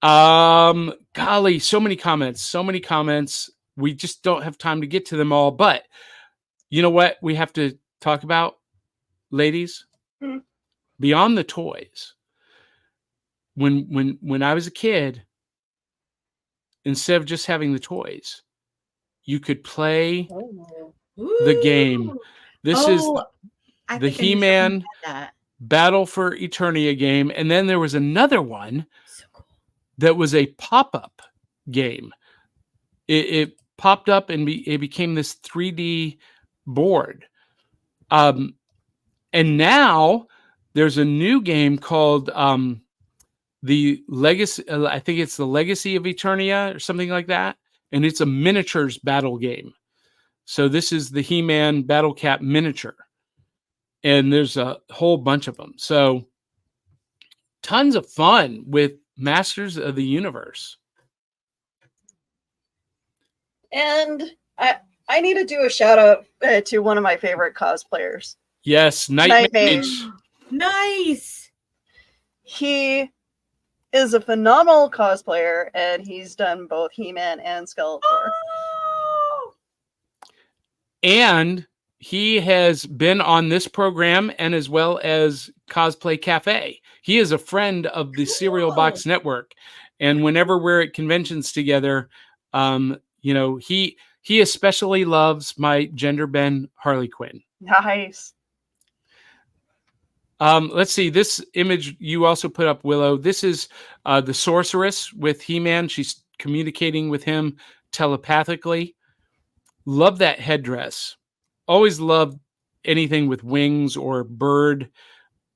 golly, so many comments. We just don't have time to get to them all. But you know what we have to talk about, ladies? Beyond the toys. When I was a kid, instead of just having the toys, you could play the game. This is the He-Man Battle for Eternia game. And then there was another one that was a pop-up game. It popped up and it became this 3D board. And now there's a new game called the Legacy. I think it's the Legacy of Eternia or something like that. And it's a miniatures battle game. So this is the He-Man Battle Cat miniature. And there's a whole bunch of them. So tons of fun with Masters of the Universe. And I need to do a shout out to one of my favorite cosplayers. Yes, Night Mage. Nice. He is a phenomenal cosplayer, and he's done both He-Man and Skeletor. Oh! And he has been on this program and as well as Cosplay Cafe. He is a friend of the Cereal Box Network. And whenever we're at conventions together, he especially loves my gender bend Harley Quinn. Nice. Let's see. This image you also put up, Willow. This is the sorceress with He-Man. She's communicating with him telepathically. Love that headdress. Always loved anything with wings or bird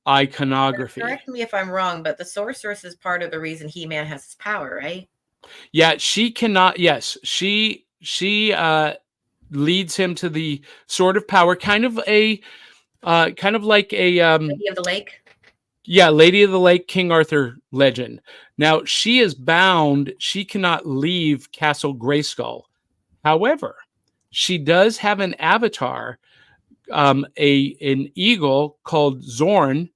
iconography. Correct me if I'm wrong, but the sorceress is part of the reason He-Man has his power, right? Yeah, she cannot. Yes, she leads him to the sword of power, kind of like a Lady of the Lake. Yeah, Lady of the Lake, King Arthur legend. Now she is bound; she cannot leave Castle Grayskull. However, she does have an avatar, an eagle called Zorn,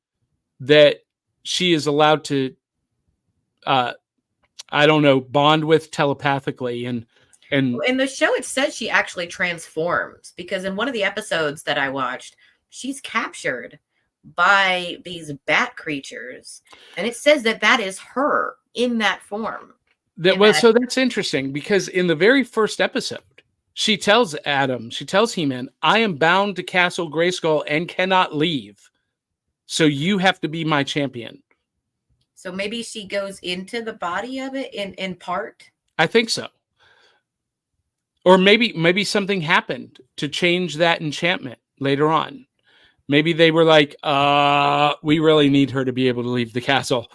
that she is allowed to, bond with telepathically. And in the show, it says she actually transforms, because in one of the episodes that I watched, she's captured by these bat creatures, and it says that is her in that form. So that's interesting, because in the very first episode, she tells He-Man, I am bound to Castle Grayskull and cannot leave. So you have to be my champion. So maybe she goes into the body of it in part? I think so. Or maybe something happened to change that enchantment later on. Maybe they were like, we really need her to be able to leave the castle.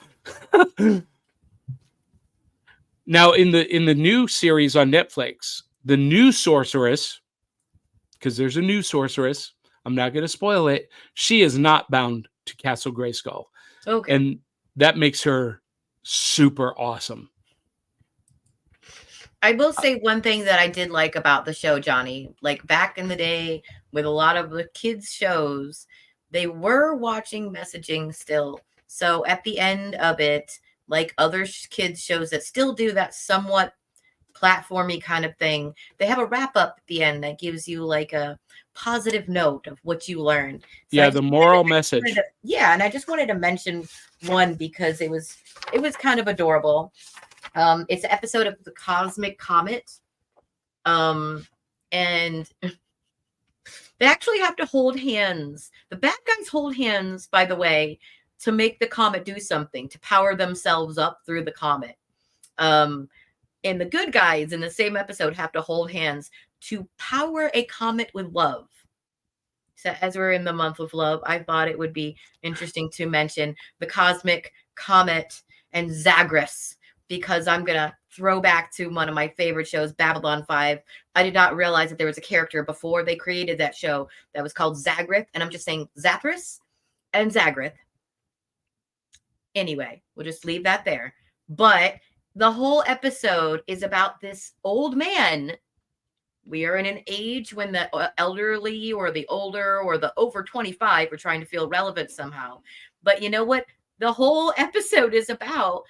Now, in the new series on Netflix, the new sorceress, because there's a new sorceress, I'm not going to spoil it, she is not bound to Castle Grayskull. Okay. And that makes her super awesome. I will say one thing that I did like about the show, Johnny, like back in the day with a lot of the kids' shows, they were watching messaging still. So at the end of it, like other kids' shows that still do that somewhat platformy kind of thing. They have a wrap up at the end that gives you like a positive note of what you learned. So Yeah, the moral message. And I just wanted to mention one because it was kind of adorable. It's an episode of the Cosmic Comet. And they actually have to hold hands. The bad guys hold hands, by the way, to make the comet do something, to power themselves up through the comet. And the good guys in the same episode have to hold hands to power a comet with love. So as we're in the month of love, I thought it would be interesting to mention the Cosmic Comet and Zagreus, because I'm going to throw back to one of my favorite shows, Babylon 5. I did not realize that there was a character before they created that show that was called Zagreus. And I'm just saying Zathras and Zagreus. Anyway, we'll just leave that there. But the whole episode is about this old man. We are in an age when the elderly or the older or the over 25 are trying to feel relevant somehow. But you know what the whole episode is about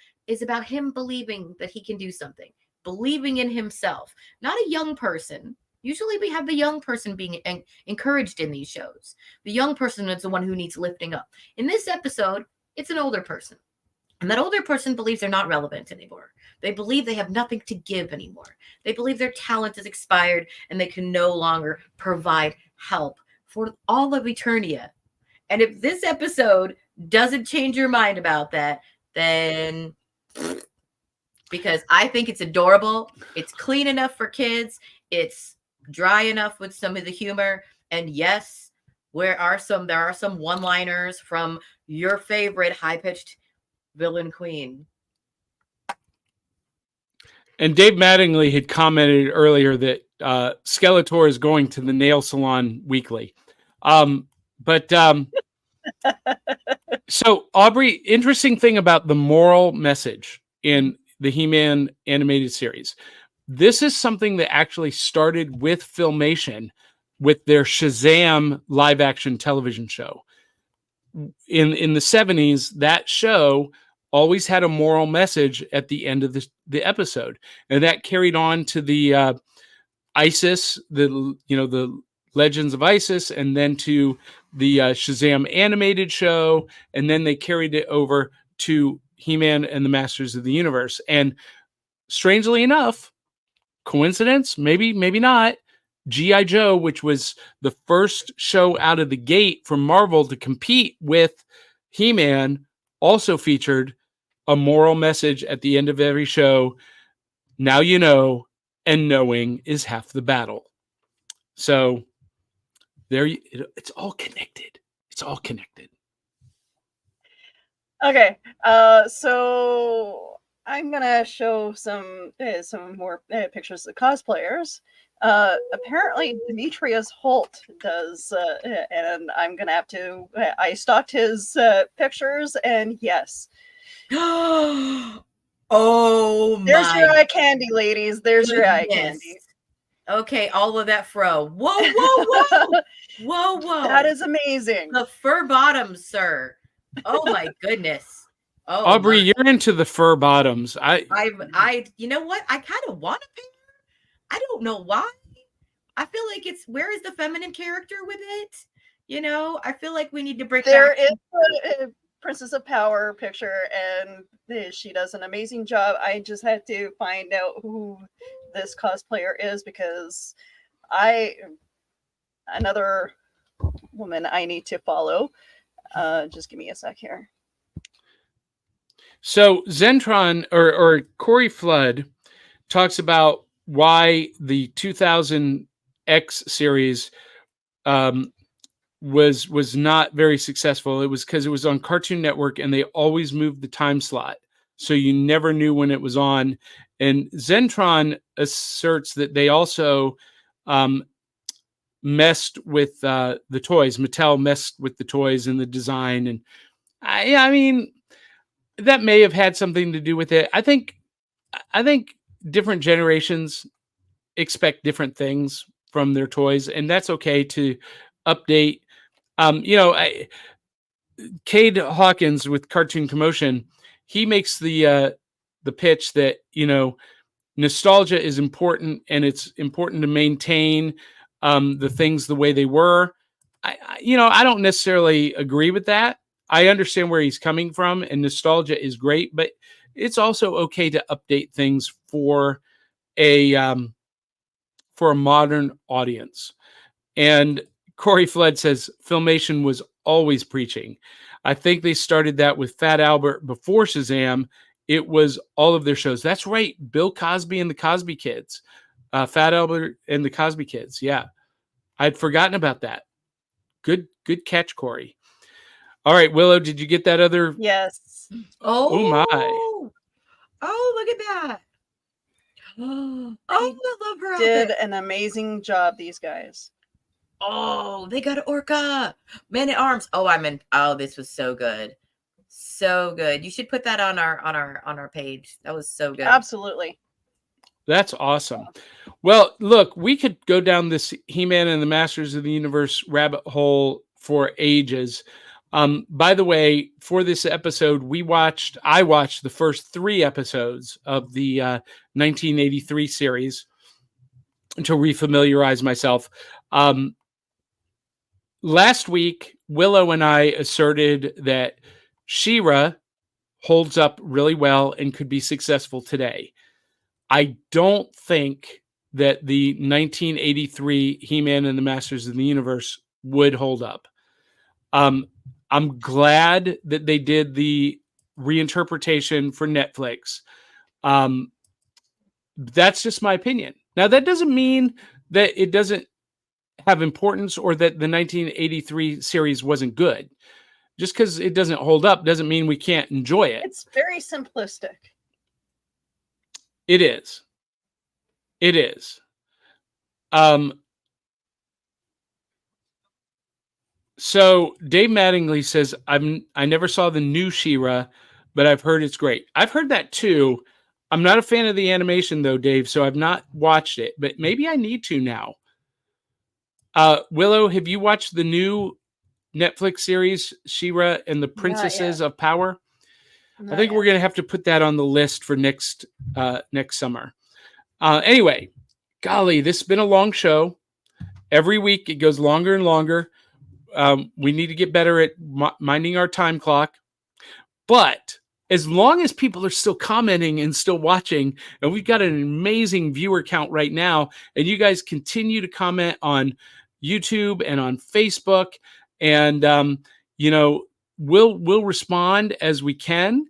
him believing that he can do something, believing in himself, not a young person. Usually we have the young person being encouraged in these shows. The young person is the one who needs lifting up. In this episode, it's an older person. And that older person believes they're not relevant anymore. They believe they have nothing to give anymore. They believe their talent is expired and they can no longer provide help for all of Eternia. And if this episode doesn't change your mind about that, then because I think it's adorable, it's clean enough for kids, it's dry enough with some of the humor, and yes, there are some one-liners from your favorite high-pitched villain queen. And Dave Mattingly had commented earlier that Skeletor is going to the nail salon weekly. So, Aubrey, interesting thing about the moral message in the He-Man animated series. This is something that actually started with Filmation with their Shazam live action television show. In the 70s, that show always had a moral message at the end of the episode. And that carried on to the Isis, the Legends of Isis, and then to the Shazam animated show. And then they carried it over to He-Man and the Masters of the Universe. And strangely enough, coincidence? Maybe not. G.I. Joe, which was the first show out of the gate from Marvel to compete with He-Man, also featured a moral message at the end of every show. Now you know, and knowing is half the battle. So it's all connected. It's all connected. Okay, so I'm gonna show some more pictures of cosplayers. Apparently Demetrius Holt does, and I'm gonna have to. I stalked his pictures, and yes. Oh, there's your eye candy, ladies. There's your eye candy. Okay, all of that fro. Whoa. That is amazing. The fur bottoms, sir. Oh my goodness. Oh, Aubrey, you're into the fur bottoms. I you know what? I kind of want a pair. I don't know why. I feel like where is the feminine character with it? You know, I feel like we need to break there is a Princess of Power picture, and she does an amazing job. I just had to find out who this cosplayer is because another woman I need to follow. Just give me a sec here. So Zentron or Corey Flood talks about why the 2000X series was not very successful. It was because it was on Cartoon Network and they always moved the time slot, so you never knew when it was on. And Zentron asserts that they also messed with the toys. Mattel messed with the toys and the design, and I mean that may have had something to do with it. I think different generations expect different things from their toys, and that's okay to update. Cade Hawkins with Cartoon Commotion, he makes the pitch that nostalgia is important, and it's important to maintain the things the way they were. I don't necessarily agree with that. I understand where he's coming from, and nostalgia is great, but it's also okay to update things for a modern audience. And Corey Flood says Filmation was always preaching. I think they started that with Fat Albert before Shazam. It was all of their shows. That's right. Bill Cosby and the Cosby Kids. Fat Albert and the Cosby Kids. Yeah. I'd forgotten about that. Good catch, Corey. All right, Willow, did you get that other? Yes. Oh my. Oh, look at that. Oh, I love her Did outfit. an amazing job, these guys. Oh, they got an orca. Man at Arms. Oh, this was so good. So good. You should put that on our page. That was so good. Absolutely. That's awesome. Well, look, we could go down this He-Man and the Masters of the Universe rabbit hole for ages. By the way, for this episode, I watched the first 3 episodes of the 1983 series to refamiliarize myself. Last week, Willow and I asserted that She-Ra holds up really well and could be successful today. I don't think that the 1983 He-Man and the Masters of the Universe would hold up. I'm glad that they did the reinterpretation for Netflix. That's just my opinion. Now, that doesn't mean that it doesn't have importance or that the 1983 series wasn't good. Just because it doesn't hold up doesn't mean we can't enjoy it. It's very simplistic. It is. It is. So Dave Mattingly says, I never saw the new She-Ra, but I've heard it's great. I've heard that too. I'm not a fan of the animation though, Dave, so I've not watched it, but maybe I need to now. Willow, have you watched the new Netflix series, She-Ra and the Princesses of Power? I think we're going to have to put that on the list for next summer. Anyway, golly, this has been a long show. Every week it goes longer and longer. We need to get better at minding our time clock. But as long as people are still commenting and still watching, and we've got an amazing viewer count right now, and you guys continue to comment on YouTube and on Facebook, and we'll respond as we can.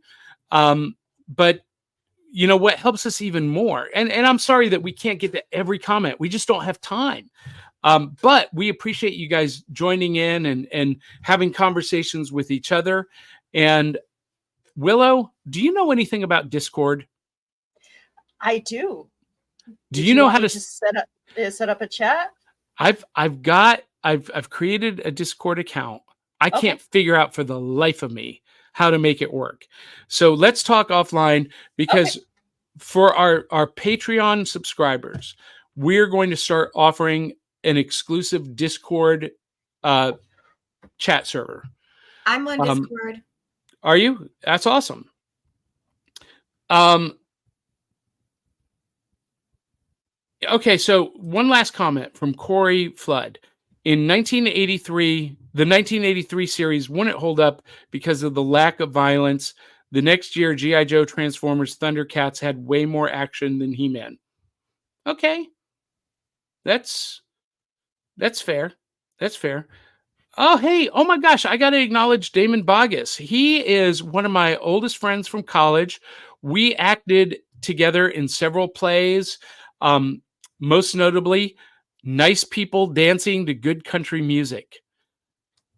But you know what helps us even more? And I'm sorry that we can't get to every comment. We just don't have time. But we appreciate you guys joining in and having conversations with each other. And Willow, do you know anything about Discord? I do. Do you know how to set up a chat? I've created a Discord account. I can't figure out for the life of me how to make it work. So let's talk offline, because for our Patreon subscribers, we're going to start offering an exclusive Discord chat server. I'm on Discord. Are you? That's awesome. Okay, so one last comment from Corey Flood. In 1983, the 1983 series wouldn't hold up because of the lack of violence. The next year, G.I. Joe, Transformers, Thundercats had way more action than He-Man. Okay. That's fair. That's fair. Oh, hey. Oh, my gosh. I got to acknowledge Damon Bogus. He is one of my oldest friends from college. We acted together in several plays. Most notably, Nice People Dancing to Good Country Music.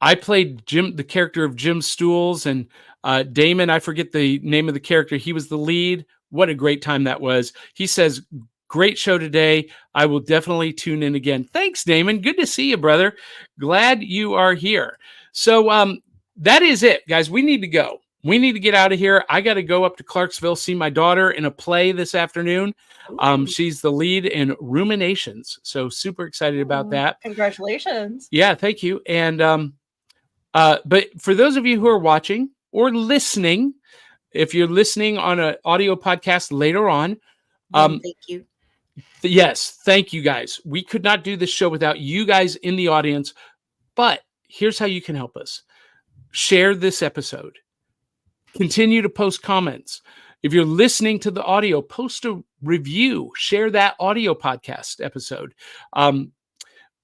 I played the character of Jim Stools, and Damon, I forget the name of the character. He was the lead. What a great time that was. He says, great show today. I will definitely tune in again. Thanks, Damon. Good to see you, brother. Glad you are here. So that is it, guys. We need to go. We need to get out of here. I got to go up to Clarksville, see my daughter in a play this afternoon. She's the lead in Ruminations. So super excited about that. Congratulations. Yeah, thank you. And but for those of you who are watching or listening, if you're listening on an audio podcast later on, Thank you. Yes, thank you guys. We could not do this show without you guys in the audience, but here's how you can help us. Share this episode. Continue to post comments. If you're listening to the audio, post a review. Share that audio podcast episode.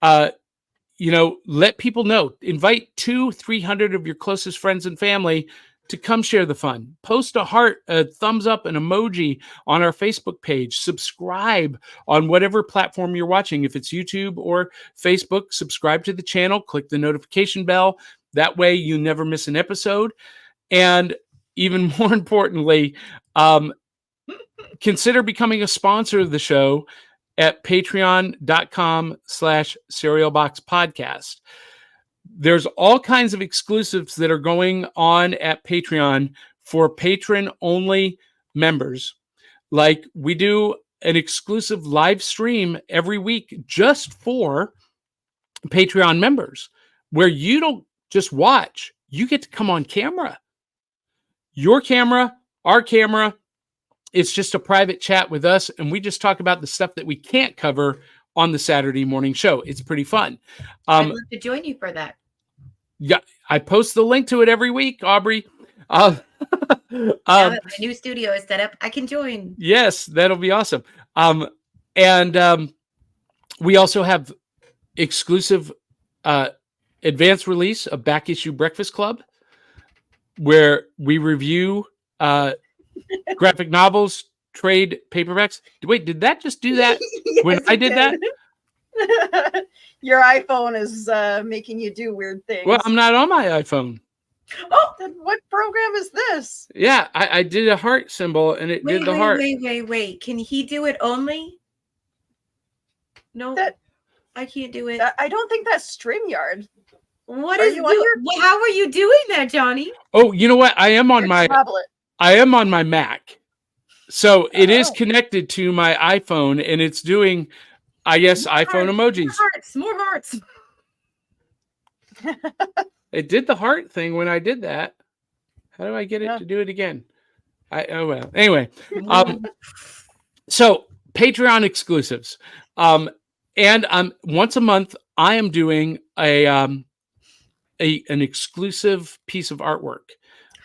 Let people know. Invite 200-300 of your closest friends and family to come share the fun. Post a heart, a thumbs up, an emoji on our Facebook page. Subscribe on whatever platform you're watching. If it's YouTube or Facebook, subscribe to the channel. Click the notification bell. That way you never miss an episode. And even more importantly, consider becoming a sponsor of the show at patreon.com/serialboxpodcast. There's all kinds of exclusives that are going on at Patreon for patron-only members. Like we do an exclusive live stream every week just for Patreon members, where you don't just watch, you get to come on camera. Your camera, our camera. It's just a private chat with us, and we just talk about the stuff that we can't cover on the Saturday morning show. It's pretty fun. I'd love to join you for that. Yeah, I post the link to it every week, Aubrey. Now that my new studio is set up, I can join. Yes, that'll be awesome. We also have exclusive advanced release of Back Issue Breakfast Club, where we review graphic novels, trade paperbacks. Wait, did that just do that when I did that? Your iPhone is making you do weird things. Well, I'm not on my iPhone. Oh, then what program is this? Yeah, I did a heart symbol and it did the heart. Wait. Can he do it only? No, I can't do it. I don't think that's StreamYard. What is how are you doing that, Johnny? Oh, you know what? I am on my tablet. I am on my Mac. So it is connected to my iPhone and it's doing, I guess, iPhone emojis. More hearts. It did the heart thing when I did that. How do I get it to do it again? Well. Anyway, so Patreon exclusives. And once a month, I am doing an exclusive piece of artwork,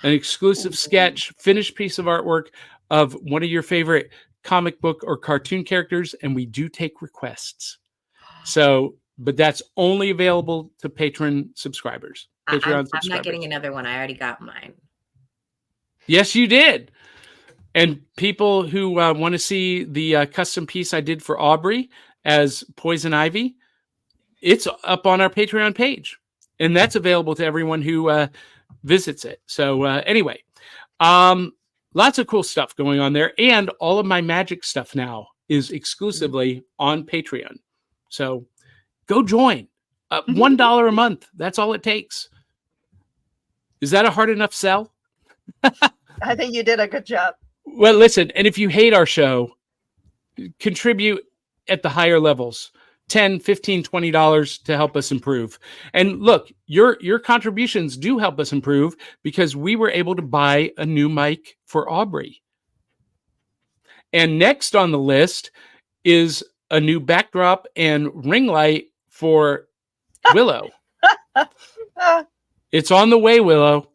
an exclusive sketch, finished piece of artwork of one of your favorite comic book or cartoon characters, and we do take requests. So, but that's only available to patron subscribers. Patreon subscribers. I'm not getting another one. I already got mine. Yes, you did. And people who want to see the custom piece I did for Aubrey as Poison Ivy, it's up on our Patreon page. And that's available to everyone who visits it. So anyway, lots of cool stuff going on there. And all of my magic stuff now is exclusively on Patreon. So go join. $1 a month. That's all it takes. Is that a hard enough sell? I think you did a good job. Well, listen, and if you hate our show, contribute at the higher levels. $10, $15, $20 to help us improve. And look, your contributions do help us improve because we were able to buy a new mic for Aubrey. And next on the list is a new backdrop and ring light for Willow. It's on the way, Willow.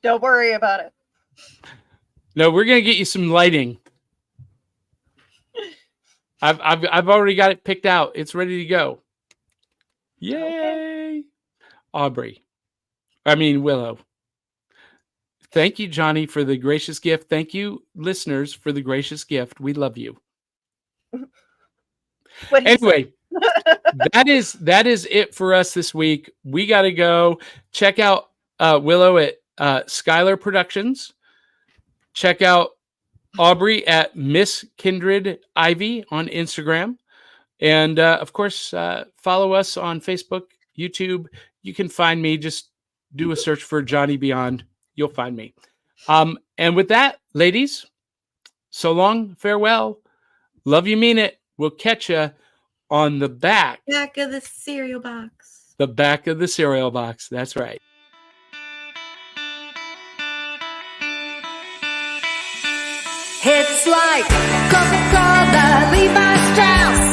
Don't worry about it. No, we're going to get you some lighting. I've already got it picked out. It's ready to go. Yay. Okay. Willow. Thank you, Johnny, for the gracious gift. Thank you, listeners, for the gracious gift. We love you. Anyway, that is it for us this week. We got to go check out Willow at Skylor Productions. Check out Aubrey at Miss Kindred Ivy on Instagram. And of course, follow us on Facebook, YouTube. You can find me. Just do a search for Johnny Beyond. You'll find me. And with that, ladies, so long, farewell. Love you, mean it. We'll catch you on the back of the cereal box. The back of the cereal box. That's right. It's like Coca-Cola, Levi Strauss,